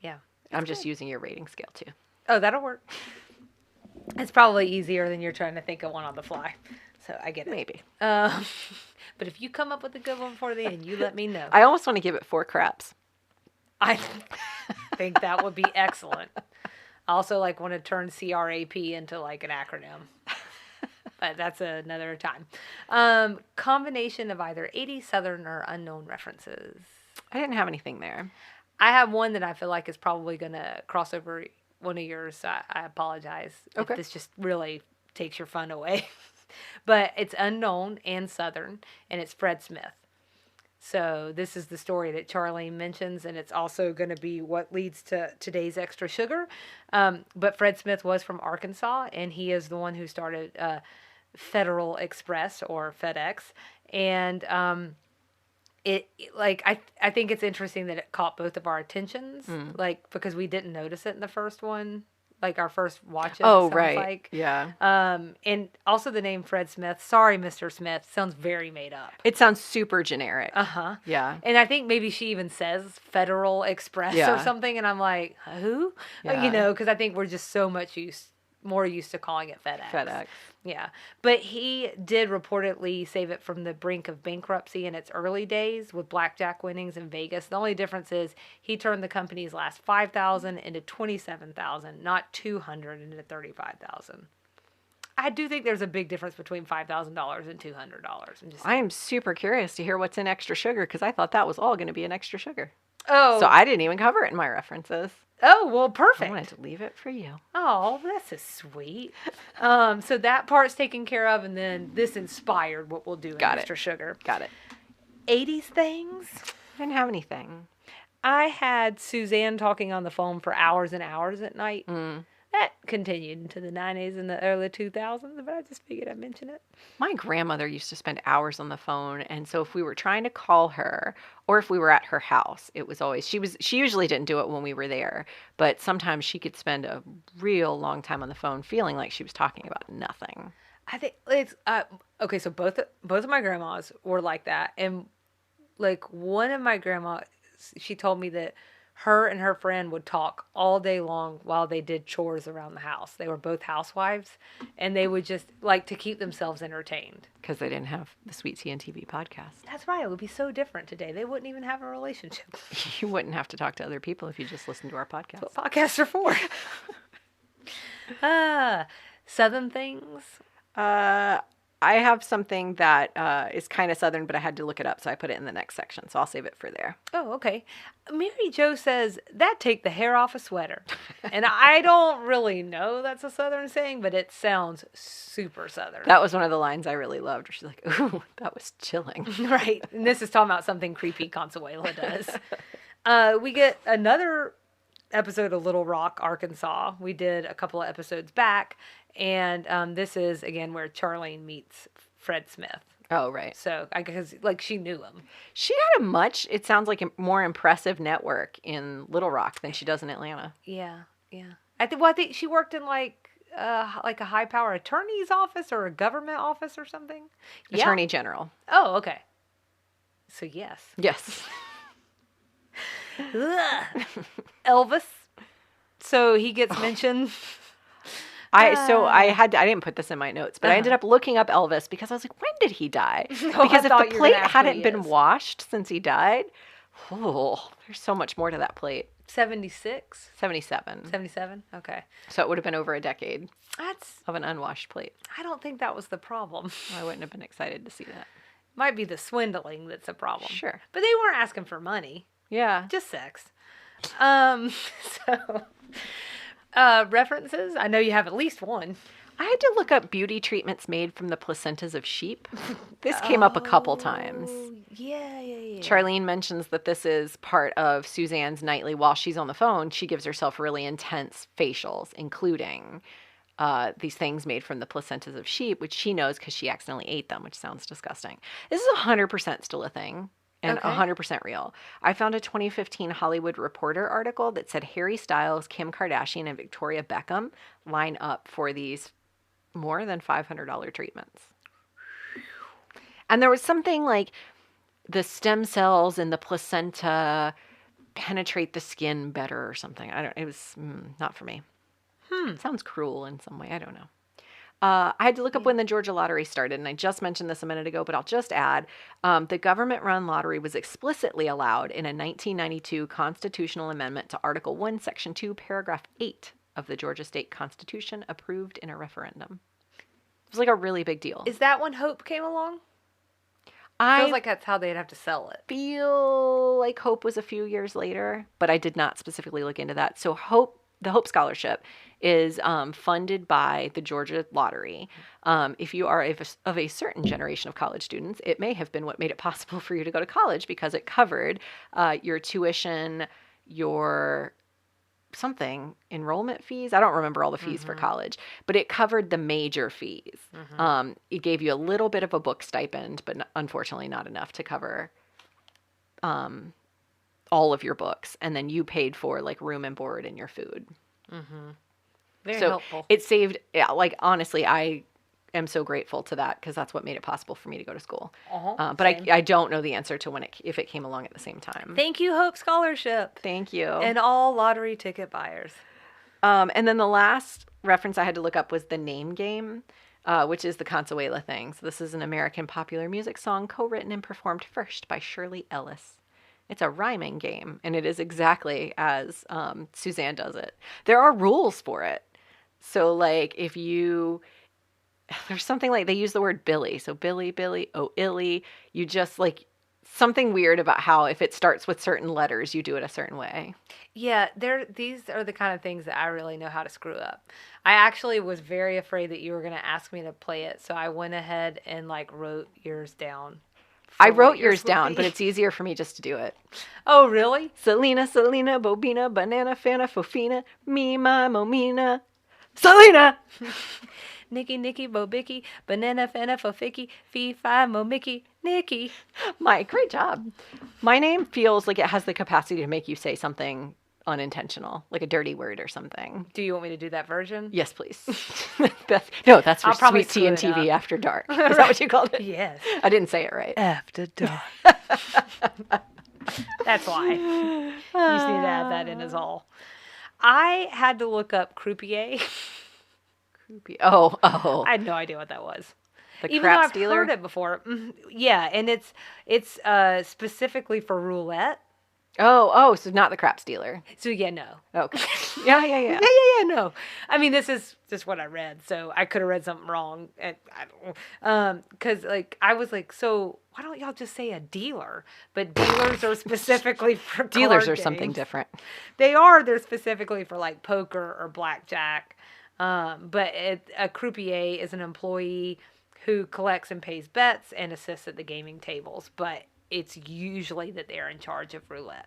Yeah. I'm just using your rating scale too. Oh, that'll work. It's probably easier than you're trying to think of one on the fly. So I get it. Maybe. But if you come up with a good one before the end, you let me know. I almost want to give it 4 craps. I think that would be excellent. I also like want to turn CRAP into like an acronym. But that's another time. Combination of either 80s Southern or unknown references. I didn't have anything there. I have one that I feel like is probably going to cross over one of yours. So I apologize. Okay. If this just really takes your fun away. But it's unknown and Southern, and it's Fred Smith. So this is the story that Charlene mentions, and it's also going to be what leads to today's extra sugar. But Fred Smith was from Arkansas, and he is the one who started Federal Express or FedEx. And I think it's interesting that it caught both of our attentions, like because we didn't notice it in the first one. Like our first watch. Oh, right. Like. Yeah. And also the name Fred Smith. Sorry, Mr. Smith. Sounds very made up. It sounds super generic. Uh-huh. Yeah. And I think maybe she even says Federal Express or something. And I'm like, who? Yeah. Because I think we're just so much more used to calling it FedEx. FedEx. Yeah. But he did reportedly save it from the brink of bankruptcy in its early days with blackjack winnings in Vegas. The only difference is he turned the company's last $5,000 into $27,000, not $200 into $35,000. I do think there's a big difference between $5,000 and $200. I am super curious to hear what's in extra sugar because I thought that was all going to be an extra sugar. Oh. So I didn't even cover it in my references. Oh, well, perfect. I wanted to leave it for you. Oh, that's so sweet. So that part's taken care of, and then this inspired what we'll do in extra sugar. Got it. 80s things? I didn't have anything. I had Suzanne talking on the phone for hours and hours at night. That continued into the 90s and the early 2000s, but I just figured I'd mention it. My grandmother used to spend hours on the phone, and so if we were trying to call her or if we were at her house, it was always, she usually didn't do it when we were there, but sometimes she could spend a real long time on the phone feeling like she was talking about nothing. I think it's, okay, so both of my grandmas were like that, and like one of my grandmas, she told me that her and her friend would talk all day long while they did chores around the house. They were both housewives, and they would just like to keep themselves entertained. Because they didn't have the Sweet Tea and TV podcast. That's right. It would be so different today. They wouldn't even have a relationship. You wouldn't have to talk to other people if you just listened to our podcast. That's what podcasts are for. Southern things? I have something that is kind of Southern, but I had to look it up, so I put it in the next section. So I'll save it for there. Oh, okay. Mary Jo says, that take the hair off a sweater. And I don't really know that's a Southern saying, but it sounds super Southern. That was one of the lines I really loved, where she's like, ooh, that was chilling. Right. And this is talking about something creepy Consuela does. We get another episode of Little Rock, Arkansas. We did a couple of episodes back. And this is, again, where Charlene meets Fred Smith. Oh, right. So, I guess, like, she knew him. She had it sounds like a more impressive network in Little Rock than she does in Atlanta. Yeah, yeah. I think she worked in, like a high-power attorney's office or a government office or something. Attorney General. Oh, okay. So, yes. Yes. Elvis. So, he gets mentioned... I didn't put this in my notes, but I ended up looking up Elvis because I was like, when did he die? Because if the plate hadn't been washed since he died, there's so much more to that plate. 76? 77. 77? Okay. So it would have been over a decade That's of an unwashed plate. I don't think that was the problem. I wouldn't have been excited to see that. Might be the swindling that's a problem. Sure. But they weren't asking for money. Yeah. Just sex. References? I know you have at least one. I had to look up beauty treatments made from the placentas of sheep. This came up a couple times. Yeah. Charlene mentions that this is part of Suzanne's nightly. While she's on the phone, she gives herself really intense facials, including these things made from the placentas of sheep, which she knows because she accidentally ate them, which sounds disgusting. This is 100% still a thing and 100% real. I found a 2015 Hollywood Reporter article that said Harry Styles, Kim Kardashian, and Victoria Beckham line up for these more than $500 treatments. And there was something like the stem cells in the placenta penetrate the skin better or something. It was not for me. Sounds cruel in some way. I don't know. I had to look up when the Georgia lottery started, and I just mentioned this a minute ago, but I'll just add, the government-run lottery was explicitly allowed in a 1992 constitutional amendment to Article 1, Section 2, Paragraph 8 of the Georgia State Constitution, approved in a referendum. It was like a really big deal. Is that when Hope came along? I feels like that's how they'd have to sell it. Feel like Hope was a few years later, but I did not specifically look into that. So the Hope Scholarship is funded by the Georgia Lottery. If you are of a certain generation of college students, it may have been what made it possible for you to go to college because it covered your tuition, your enrollment fees. I don't remember all the fees for college, but it covered the major fees. It gave you a little bit of a book stipend, but unfortunately not enough to cover all of your books. And then you paid for like room and board and your food. Very helpful. It saved, honestly, I am so grateful to that because that's what made it possible for me to go to school. But I don't know the answer to if it came along at the same time. Thank you, Hope Scholarship. Thank you. And all lottery ticket buyers. And then the last reference I had to look up was the name game, which is the Consuela thing. So this is an American popular music song co-written and performed first by Shirley Ellis. It's a rhyming game, and it is exactly as Suzanne does it. There are rules for it. So, like, there's something like they use the word Billy. So, Billy, oh, illy. You just, something weird about how if it starts with certain letters, you do it a certain way. Yeah, these are the kind of things that I really know how to screw up. I actually was very afraid that you were going to ask me to play it, so I went ahead and, wrote yours down. I wrote yours down, but it's easier for me just to do it. Oh, really? Selena, Bobina, Banana, Fana, Fofina, Mima, Momina, Selena! Nicky, Bobicky, Banana, Fana, Fofiki, Fee, Fi, Momiki, Nikki. Mike, great job. My name feels like it has the capacity to make you say something unintentional, like a dirty word or something. Do you want me to do that version? Yes, please. Beth, no, that's for Sweet Tea and TV up. After Dark. Is that what you called it? Yes. I didn't say it right. After Dark. That's why. You just need to add that in as all. I had to look up croupier. Oh. I had no idea what that was. Even though I've heard it before. Yeah, and it's specifically for roulette. Oh, so not the crap stealer. So yeah, no. Okay. Yeah. Yeah, no. I mean, this is just what I read, so I could have read something wrong. And I don't, because I was like, so why don't y'all just say a dealer? But dealers are specifically for dealers card are something games. Different. They're specifically for poker or blackjack. But a croupier is an employee who collects and pays bets and assists at the gaming tables, but it's usually that they're in charge of roulette.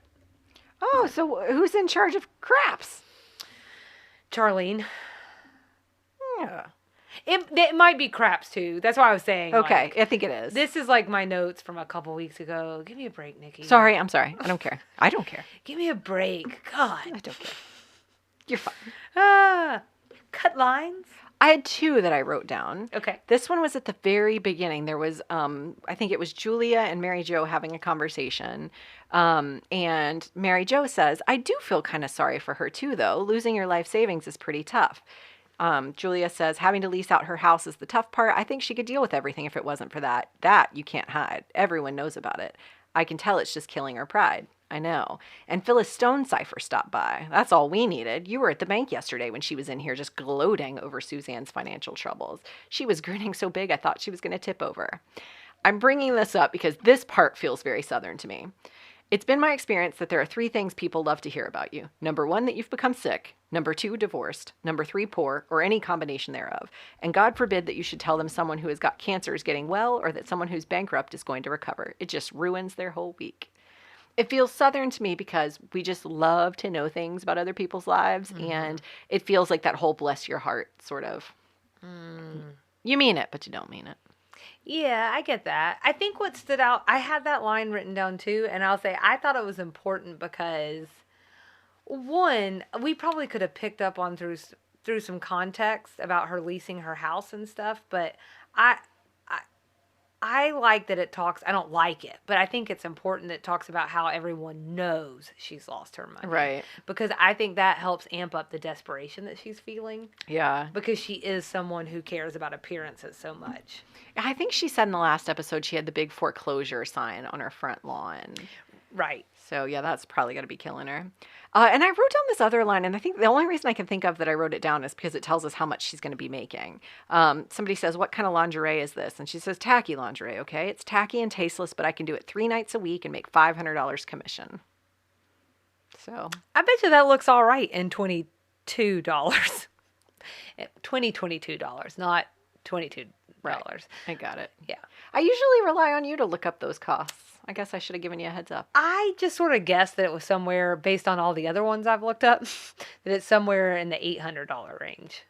Oh, so who's in charge of craps? Charlene. Yeah. It might be craps too. That's why I was saying. Okay, I think it is. This is my notes from a couple weeks ago. Give me a break, Nikki. I'm sorry. I don't care. Give me a break. God. I don't care. You're fine. Cut lines? I had two that I wrote down. Okay. This one was at the very beginning. There was, I think it was Julia and Mary Jo having a conversation. And Mary Jo says, I do feel kind of sorry for her too, though. Losing your life savings is pretty tough. Julia says, having to lease out her house is the tough part. I think she could deal with everything if it wasn't for that. That you can't hide. Everyone knows about it. I can tell it's just killing her pride. I know. And Phyllis Stonecipher stopped by. That's all we needed. You were at the bank yesterday when she was in here just gloating over Suzanne's financial troubles. She was grinning so big I thought she was going to tip over. I'm bringing this up because this part feels very Southern to me. It's been my experience that there are three things people love to hear about you. Number one, that you've become sick. Number two, divorced. Number three, poor, or any combination thereof. And God forbid that you should tell them someone who has got cancer is getting well or that someone who's bankrupt is going to recover. It just ruins their whole week. It feels Southern to me because we just love to know things about other people's lives. And it feels like that whole bless your heart sort of. You mean it, but you don't mean it. Yeah, I get that. I think what stood out, I had that line written down too, and I'll say I thought it was important because, one, we probably could have picked up on through some context about her leasing her house and stuff, but I like that it talks, I don't like it, but I think it's important that it talks about how everyone knows she's lost her money. Right. Because I think that helps amp up the desperation that she's feeling. Yeah. Because she is someone who cares about appearances so much. I think she said in the last episode she had the big foreclosure sign on her front lawn. Right. So, yeah, that's probably going to be killing her. And I wrote down this other line, and I think the only reason I can think of that I wrote it down is because it tells us how much she's going to be making. Somebody says, what kind of lingerie is this? And she says, tacky lingerie, okay? It's tacky and tasteless, but I can do it 3 nights a week and make $500 commission. So. I bet you that looks all right in $22. $22, not $22. Right. I got it. Yeah. I usually rely on you to look up those costs. I guess I should have given you a heads up. I just sort of guessed that it was somewhere, based on all the other ones I've looked up, that it's somewhere in the $800 range.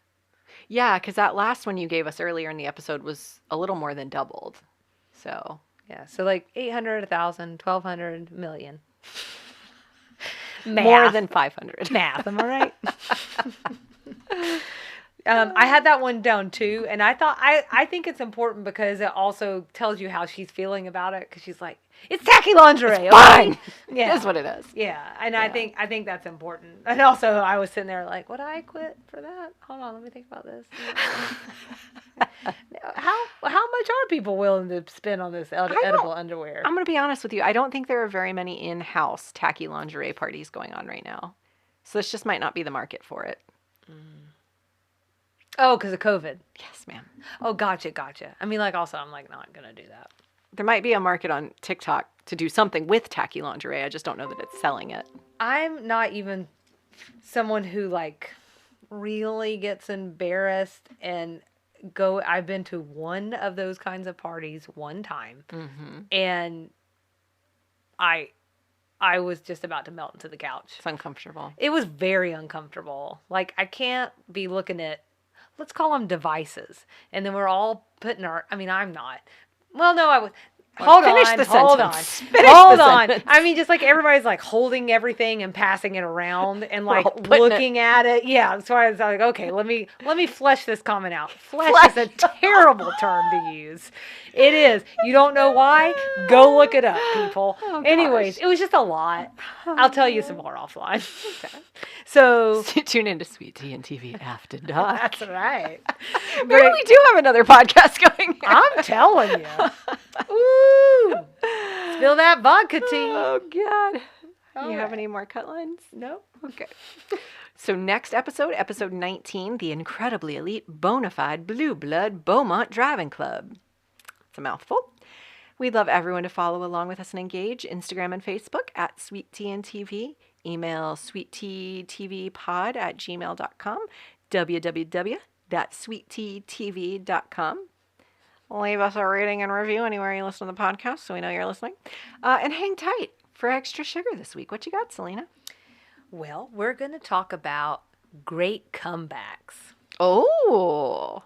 Yeah, because that last one you gave us earlier in the episode was a little more than doubled. So. Yeah, so like 800, 1,000, 1,200, million. More than 500. Math, am I right? I had that one down too, and I thought I think it's important because it also tells you how she's feeling about it. Because she's like, "It's tacky lingerie, it's fine." Yeah, that's what it is. Yeah, and yeah. I think that's important. And also, I was sitting there like, "Would I quit for that?" Hold on, let me think about this. How much are people willing to spend on this edible underwear? I'm going to be honest with you. I don't think there are very many in-house tacky lingerie parties going on right now, so this just might not be the market for it. Oh, because of COVID. Yes, ma'am. Oh, gotcha. I mean, like, also, I'm like not gonna do that. There might be a market on TikTok to do something with tacky lingerie. I just don't know that it's selling it. I'm not even someone who like really gets embarrassed and go. I've been to one of those kinds of parties one time, and I was just about to melt into the couch. It's uncomfortable. It was very uncomfortable. Like, I can't be looking at, let's call them devices. And then we're all putting I'm not. Well, no, I was. Hold on. I mean, just like everybody's like holding everything and passing it around and like looking at it. Yeah. So I was like, okay, let me flesh this comment out. Flesh is a terrible term to use. It is. You don't know why? Go look it up, people. Oh, anyways, it was just a lot. I'll tell you some more offline. Okay. So tune into Sweet Tea and TV After Dark. That's right. Maybe we do have another podcast going here. I'm telling you. Ooh. Spill that vodka tea. Oh, God. All you have any more cut lines? No. Okay. So next episode 19, the incredibly elite bona fide blue blood Beaumont Driving Club. It's a mouthful. We'd love everyone to follow along with us and engage. Instagram and Facebook at Sweet Tea and TV. Email sweetteatvpod@gmail.com. www.sweetteatv.com. Leave us a rating and review anywhere you listen to the podcast so we know you're listening. And hang tight for extra sugar this week. What you got, Selena? Well, we're going to talk about great comebacks. Oh.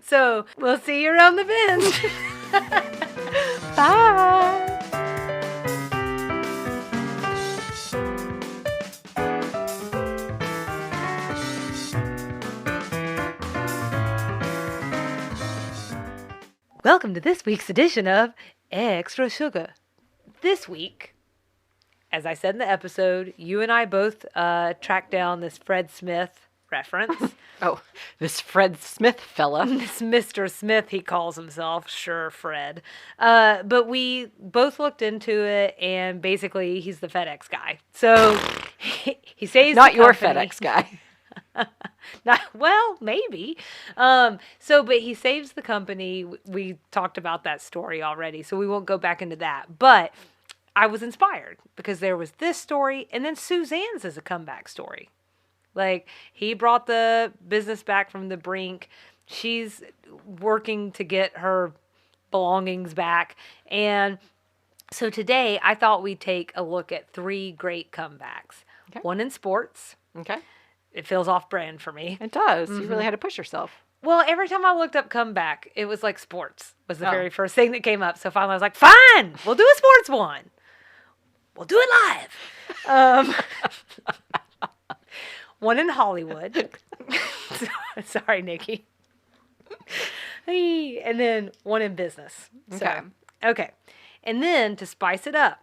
So, we'll see you around the bend. Bye. Welcome to this week's edition of Extra Sugar. This week, as I said in the episode, you and I both tracked down this Fred Smith reference. Oh, this Fred Smith fella. This Mr. Smith, he calls himself. Sure, Fred. But we both looked into it, and basically, he's the FedEx guy. So, he saves Not the your company. FedEx guy. Well, maybe. But he saves the company. We talked about that story already, so we won't go back into that. But I was inspired because there was this story, and then Suzanne's is a comeback story. Like, he brought the business back from the brink. She's working to get her belongings back, and So today, I thought we'd take a look at 3 great comebacks. Okay. One in sports. Okay. It feels off-brand for me. It does. You really had to push yourself. Well, every time I looked up comeback, it was like sports was the very first thing that came up. So finally I was like, fine, we'll do a sports one. We'll do it live. One in Hollywood. Sorry, Nikki. And then one in business. Okay. Okay. And then to spice it up,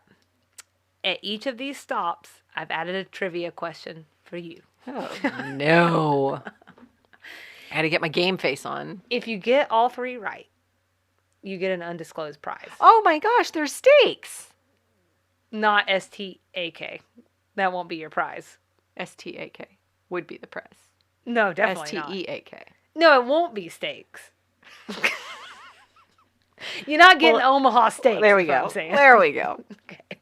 at each of these stops, I've added a trivia question for you. Oh, no. I had to get my game face on. If you get all 3 right, you get an undisclosed prize. Oh my gosh, there's stakes. Not STAK. That won't be your prize. STAK would be the prize. No, definitely not. STEAK. No, it won't be steaks. You're not getting Omaha steaks. There we is what go. I'm saying. There we go. Okay.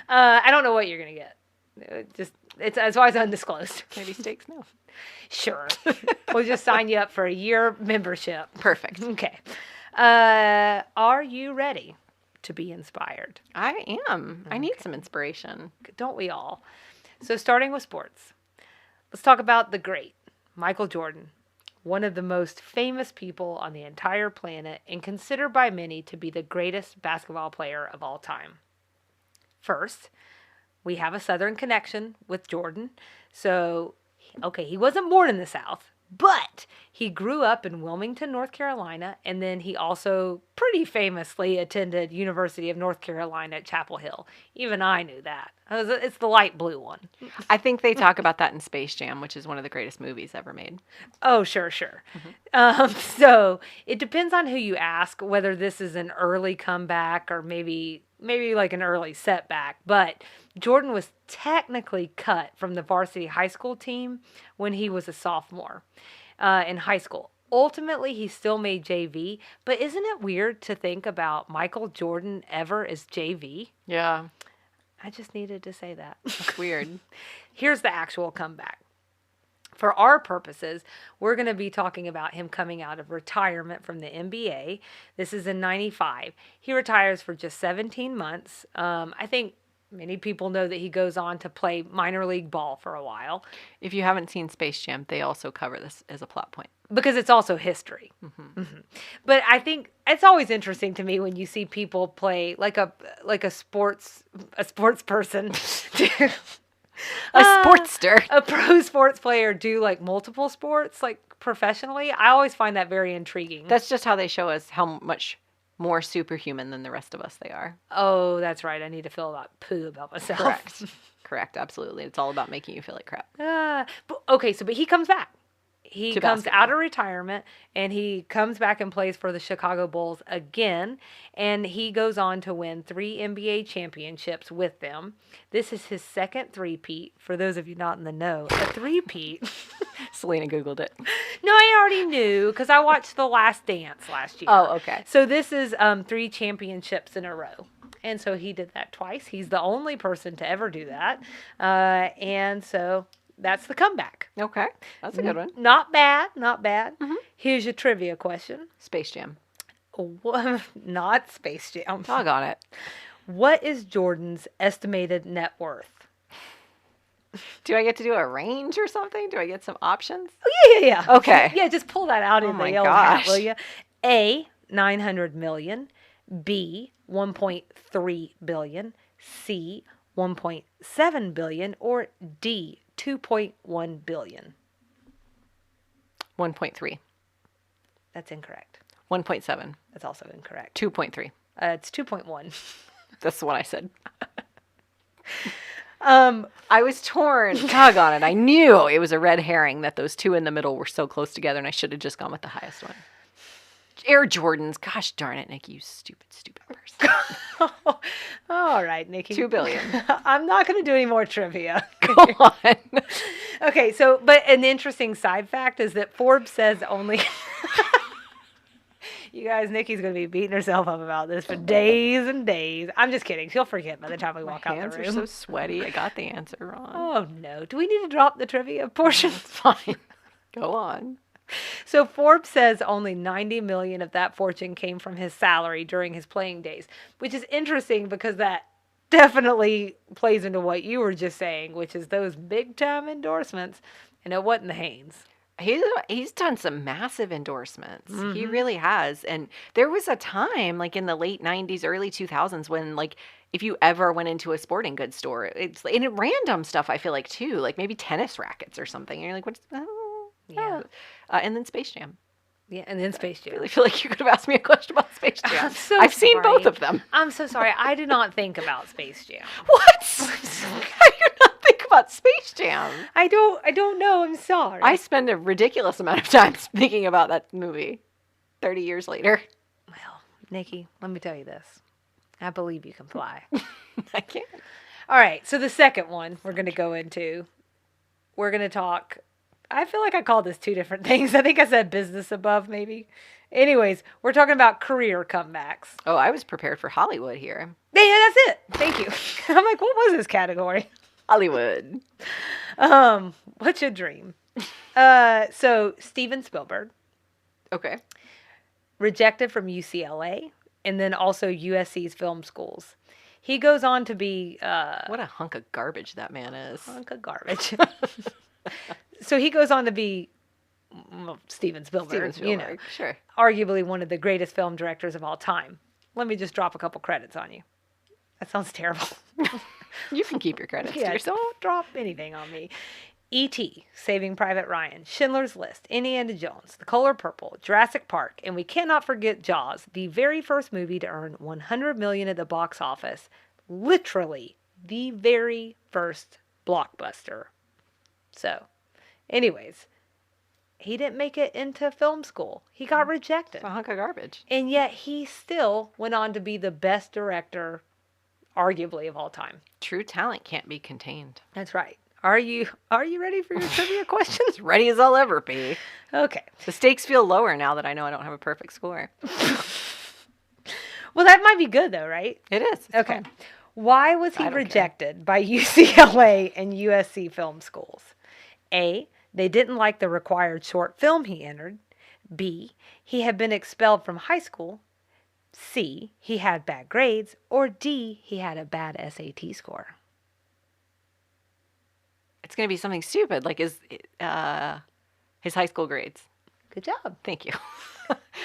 I don't know what you're gonna get. It's always undisclosed. Maybe steaks now. Sure. We'll just sign you up for a year membership. Perfect. Okay. Are you ready to be inspired? I am. I need some inspiration. Don't we all? So starting with sports, let's talk about the great Michael Jordan, one of the most famous people on the entire planet and considered by many to be the greatest basketball player of all time. First, we have a Southern connection with Jordan. So, okay, he wasn't born in the South, but he grew up in Wilmington, North Carolina, and then he also pretty famously attended University of North Carolina at Chapel Hill. Even I knew that. It's the light blue one. I think they talk about that in Space Jam, which is one of the greatest movies ever made. Oh, sure. So it depends on who you ask, whether this is an early comeback or maybe like an early setback. But Jordan was technically cut from the varsity high school team when he was a sophomore in high school. Ultimately, he still made JV, but isn't it weird to think about Michael Jordan ever as JV? Yeah. I just needed to say that. That's weird. Here's the actual comeback. For our purposes, we're going to be talking about him coming out of retirement from the NBA. This is in 95. He retires for just 17 months. I think many people know that he goes on to play minor league ball for a while. If you haven't seen Space Jam, they also cover this as a plot point. Because it's also history. But I think it's always interesting to me when you see people play like a sports person. A sportster. A pro sports player do like multiple sports like professionally. I always find that very intriguing. That's just how they show us how much more superhuman than the rest of us they are. Oh, that's right. I need to feel about poo about myself. Correct. Absolutely. It's all about making you feel like crap. But he comes back. He comes basketball. out of retirement and he comes back and plays for the Chicago Bulls again. And he goes on to win 3 NBA championships with them. This is his second three-peat. For those of you not in the know, a three-peat. Selena Googled it. No, I already knew because I watched The Last Dance last year. Oh, okay. So this is 3 championships in a row. And so he did that twice. He's the only person to ever do that. And so that's the comeback. Okay. That's a good one. Not bad. Here's your trivia question. Space Jam. Not Space Jam. Doggone it. What is Jordan's estimated net worth? Do I get to do a range or something? Do I get some options? Oh, yeah. Okay. Yeah, just pull that out in the yellow hat, will you? A, 900 million. B, 1.3 billion. C, 1.7 billion. Or D, 2.1 billion. 1.3. That's incorrect. 1.7. That's also incorrect. 2.3. It's 2.1. That's the one I said. I was torn. Doggone it. I knew it was a red herring that those two in the middle were so close together, and I should have just gone with the highest one. Air Jordans. Gosh darn it, Nikki, you stupid person. All right, Nikki. 2 billion. I'm not going to do any more trivia. Go on. Okay, so, but an interesting side fact is that Forbes says only... You guys, Nikki's going to be beating herself up about this for days and days. I'm just kidding. She'll forget by the time we walk out the room. My hands are so sweaty. I got the answer wrong. Oh, no. Do we need to drop the trivia portion? It's fine. Go on. So Forbes says only 90 million of that fortune came from his salary during his playing days, which is interesting because that definitely plays into what you were just saying, which is those big time endorsements, and it wasn't the Hanes. He's done some massive endorsements. He really has. And there was a time like in the late 90s, early 2000s when like if you ever went into a sporting goods store, it's and random stuff I feel like too, like maybe tennis rackets or something. And you're like, what's Yeah. and then Space Jam. Yeah, and then Space I Jam. really feel like you could have asked me a question about Space Jam. I'm so I've seen sorry. both of them. I'm so sorry. I did not think about Space Jam. What? How do you not think about Space Jam? I don't know. I'm sorry. I spend a ridiculous amount of time thinking about that movie 30 years later. Well, Nikki, let me tell you this. I believe you can fly. I can't. All right. So the second one we're going to go into, we're going to talk. I feel like I called this two different things. I think I said business above, maybe. Anyways, we're talking about career comebacks. Oh, I was prepared for Hollywood here. Yeah, that's it. Thank you. I'm like, what was this category? Hollywood. What's your dream? So Steven Spielberg, Okay. rejected from UCLA, and then also USC's film schools. He goes on to be What a hunk of garbage that man is. hunk of garbage. So he goes on to be Steven Spielberg, you know, Sure. arguably one of the greatest film directors of all time. Let me just drop a couple credits on you. That sounds terrible. You can keep your credits to Yeah, yourself. don't drop anything on me. E.T., Saving Private Ryan, Schindler's List, Indiana Jones, The Color Purple, Jurassic Park, and we cannot forget Jaws, the very first movie to earn $100 million at the box office. Literally, the very first blockbuster. So, anyways, he didn't make it into film school. He got rejected. It's a hunk of garbage. And yet he still went on to be the best director, arguably, of all time. True talent can't be contained. That's right. Are you ready for your trivia questions? As ready as I'll ever be. Okay. The stakes feel lower now that I know I don't have a perfect score. Well, that might be good though, right? It is. It's Okay. fine. Why was he I don't rejected by UCLA and USC film schools? A, they didn't like the required short film he entered. B, he had been expelled from high school. C, he had bad grades. Or D, he had a bad SAT score. It's going to be something stupid like his high school grades. Good job. Thank you.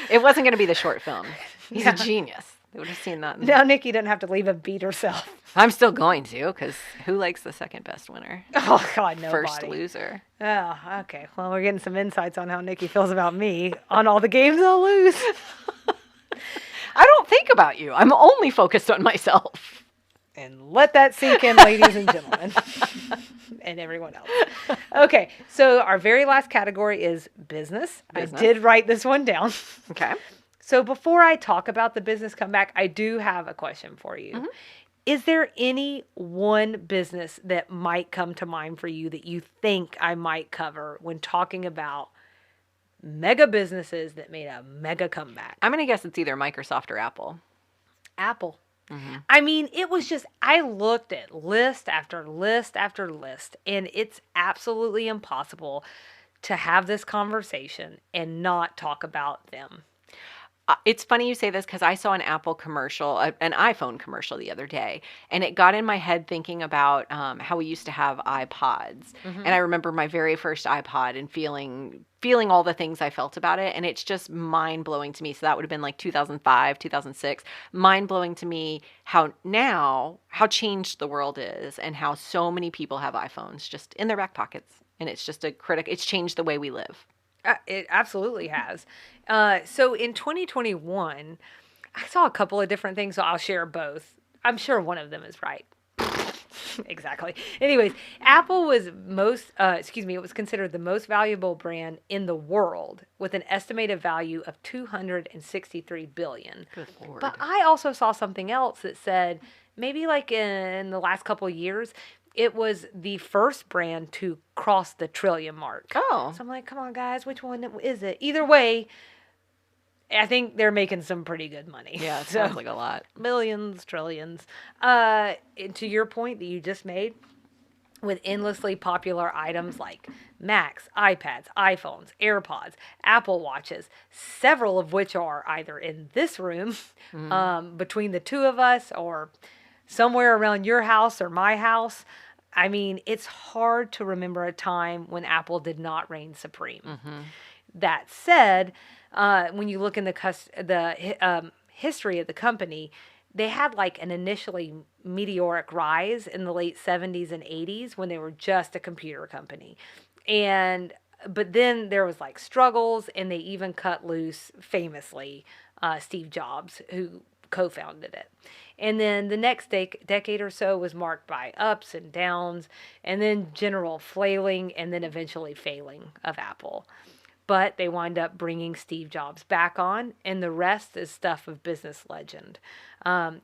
It wasn't going to be the short film. He's Yeah. a genius. They would have seen that. Now Nikki doesn't have to leave and beat herself. I'm still going to, because who likes the second best winner? Oh, God, nobody. First loser. Oh, okay. Well, we're getting some insights on how Nikki feels about me on all the games I'll lose. I don't think about you. I'm only focused on myself. And let that sink in, ladies and gentlemen, and everyone else. Okay, so our very last category is business. I did write this one down. Okay. So before I talk about the business comeback, I do have a question for you. Mm-hmm. Is there any one business that might come to mind for you that you think I might cover when talking about mega businesses that made a mega comeback? I'm going to guess it's either Microsoft or Apple. Apple. Mm-hmm. I mean, it was just, I looked at list after list after list, and it's absolutely impossible to have this conversation and not talk about them. It's funny you say this because I saw an Apple commercial, an iPhone commercial the other day, and it got in my head thinking about how we used to have iPods. Mm-hmm. And I remember my very first iPod and feeling all the things I felt about it. And it's just mind blowing to me. So that would have been like 2005, 2006. Mind blowing to me how changed the world is and how so many people have iPhones just in their back pockets. And it's just it's changed the way we live. It absolutely has. So in 2021, I saw a couple of different things, so I'll share both. I'm sure one of them is right. Exactly. Anyways, Apple was it was considered the most valuable brand in the world with an estimated value of $263 billion. Good Lord. But I also saw something else that said maybe like in the last couple of years, it was the first brand to cross the trillion mark. Oh. So I'm like, come on, guys, which one is it? Either way, I think they're making some pretty good money. Yeah, it sounds like a lot. Millions, trillions. And to your point that you just made, with endlessly popular items like Macs, iPads, iPhones, AirPods, Apple Watches, several of which are either in this room, between the two of us, or somewhere around your house or my house. I mean, it's hard to remember a time when Apple did not reign supreme. That said, when you look in the history of the company, they had like an initially meteoric rise in the late 70s and 80s when they were just a computer company. But then there was like struggles, and they even cut loose, famously, Steve Jobs, who co-founded it. And then the next decade or so was marked by ups and downs, and then general flailing, and then eventually failing of Apple. But they wind up bringing Steve Jobs back on, and the rest is stuff of business legend.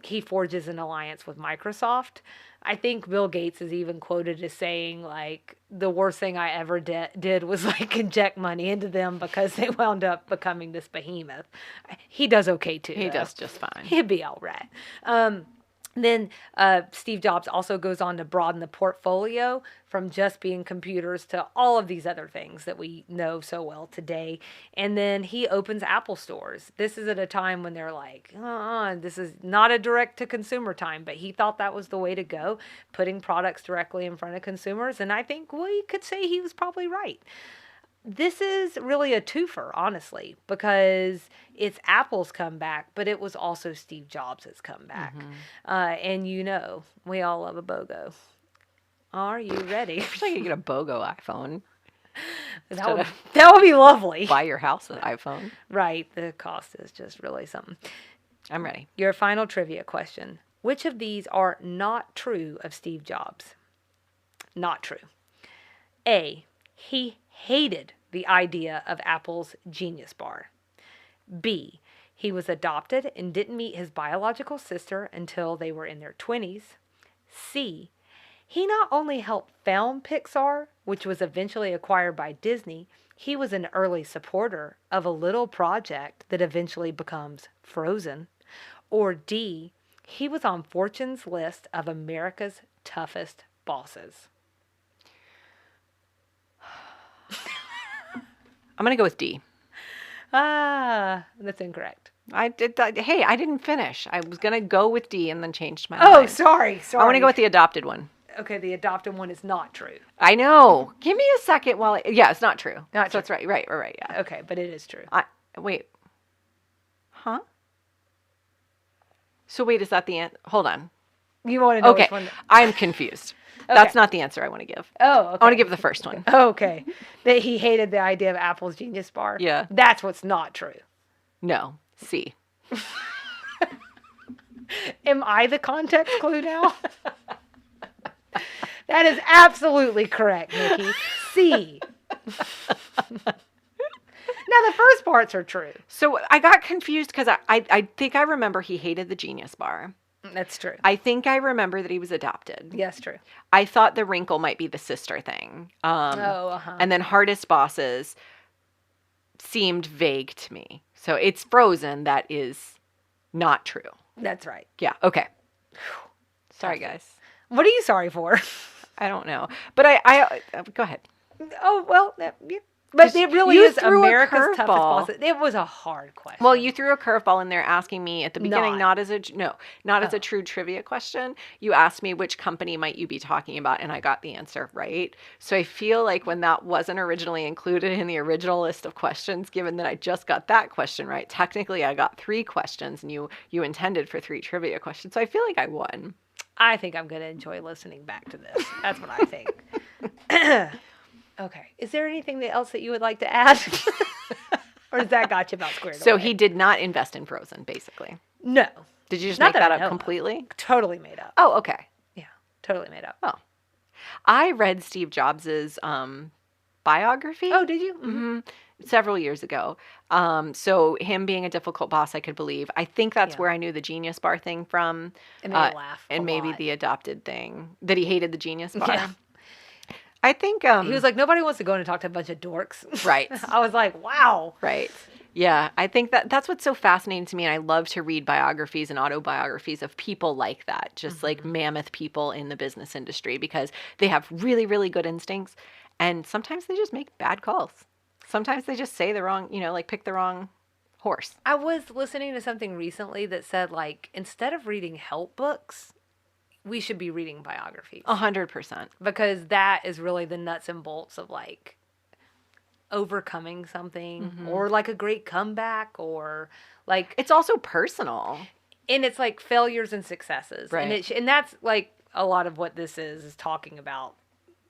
He forges an alliance with Microsoft. I think Bill Gates is even quoted as saying, like, the worst thing I ever did was, like, inject money into them because they wound up becoming this behemoth. He does okay, too. He does just fine. He'd be all right. Then Steve Jobs also goes on to broaden the portfolio from just being computers to all of these other things that we know so well today. And then he opens Apple stores. This is at a time when they're like, this is not a direct-to-consumer time, but he thought that was the way to go, putting products directly in front of consumers. And I think we could say he was probably right. This is really a twofer, honestly, because it's Apple's comeback, but it was also Steve Jobs' comeback. And we all love a BOGO. Are you ready? I wish I could get a BOGO iPhone. That would be lovely. Buy your house an iPhone. Right. The cost is just really something. I'm ready. Your final trivia question. Which of these are not true of Steve Jobs? Not true. A, he hated the idea of Apple's Genius Bar. B, he was adopted and didn't meet his biological sister until they were in their 20s. C, he not only helped found Pixar, which was eventually acquired by Disney, he was an early supporter of a little project that eventually becomes Frozen. Or D, he was on Fortune's list of America's toughest bosses. I'm going to go with D. That's incorrect. I didn't finish. I was going to go with D and then changed my mind. Oh, sorry. I want to go with the adopted one. Okay, the adopted one is not true. I know. Give me a second it's not true. Not true. That's right. Right, yeah. Okay, but it is true. Wait. Huh? So wait, is that the answer? Hold on. You want to know which one? I'm confused. Okay. That's not the answer I want to give. Oh, okay. I want to give the first one. Okay. That he hated the idea of Apple's Genius Bar. Yeah. That's what's not true. No. C. Am I the context clue now? That is absolutely correct, Nikki. C. Now, the first parts are true. So I got confused because I think I remember he hated the Genius Bar. That's true. I think I remember that he was adopted. Yes, true. I thought the wrinkle might be the sister thing. And then hardest bosses seemed vague to me. So it's Frozen that is not true. That's right. Yeah. Okay. Sorry, guys. What are you sorry for? I don't know. But I go ahead. Oh, well, yeah. But it really is America's toughest boss. It was a hard question. Well, you threw a curveball in there asking me at the beginning, not as a true trivia question. You asked me which company might you be talking about, and I got the answer right. So I feel like when that wasn't originally included in the original list of questions, given that I just got that question right, technically I got 3 questions, and you intended for 3 trivia questions. So I feel like I won. I think I'm going to enjoy listening back to this. That's what I think. Okay. Is there anything else that you would like to add? Or has that got you about squared away? So he did not invest in Frozen, basically. No. Did you just make that up completely? Totally made up. Oh, okay. Yeah, totally made up. Oh. I read Steve Jobs' biography. Oh, did you? Mm-hmm. Several years ago. So him being a difficult boss, I could believe. I think that's where I knew the Genius Bar thing from. And made me laugh and maybe lot. The adopted thing. That he hated the Genius Bar. Yeah. I think he was like, nobody wants to go in and talk to a bunch of dorks. Right. I was like, wow. Right. Yeah, I think that's what's so fascinating to me, and I love to read biographies and autobiographies of people like that, just like mammoth people in the business industry, because they have really, really good instincts, And sometimes they just make bad calls. Sometimes they just say the wrong, like pick the wrong horse. I was listening to something recently that said, like, instead of reading help books, we should be reading biographies. 100%. Because that is really the nuts and bolts of, like, overcoming something or, like, a great comeback or, like... It's also personal. And it's, like, failures and successes. Right. And that's, like, a lot of what this is talking about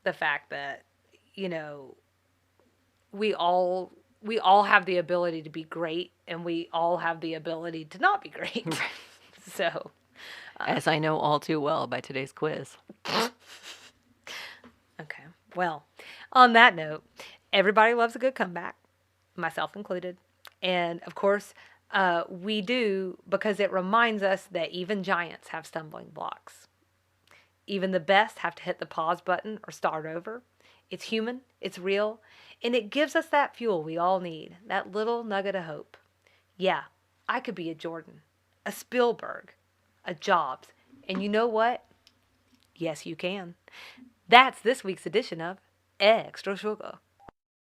the fact that, we all have the ability to be great, and we all have the ability to not be great. So, as I know all too well by today's quiz. Okay. Well, on that note, everybody loves a good comeback, myself included. And of course, we do, because it reminds us that even giants have stumbling blocks. Even the best have to hit the pause button or start over. It's human, it's real, and it gives us that fuel we all need, that little nugget of hope. Yeah, I could be a Jordan, a Spielberg, a Jobs, and you know what? Yes, you can. That's this week's edition of Extra Sugar.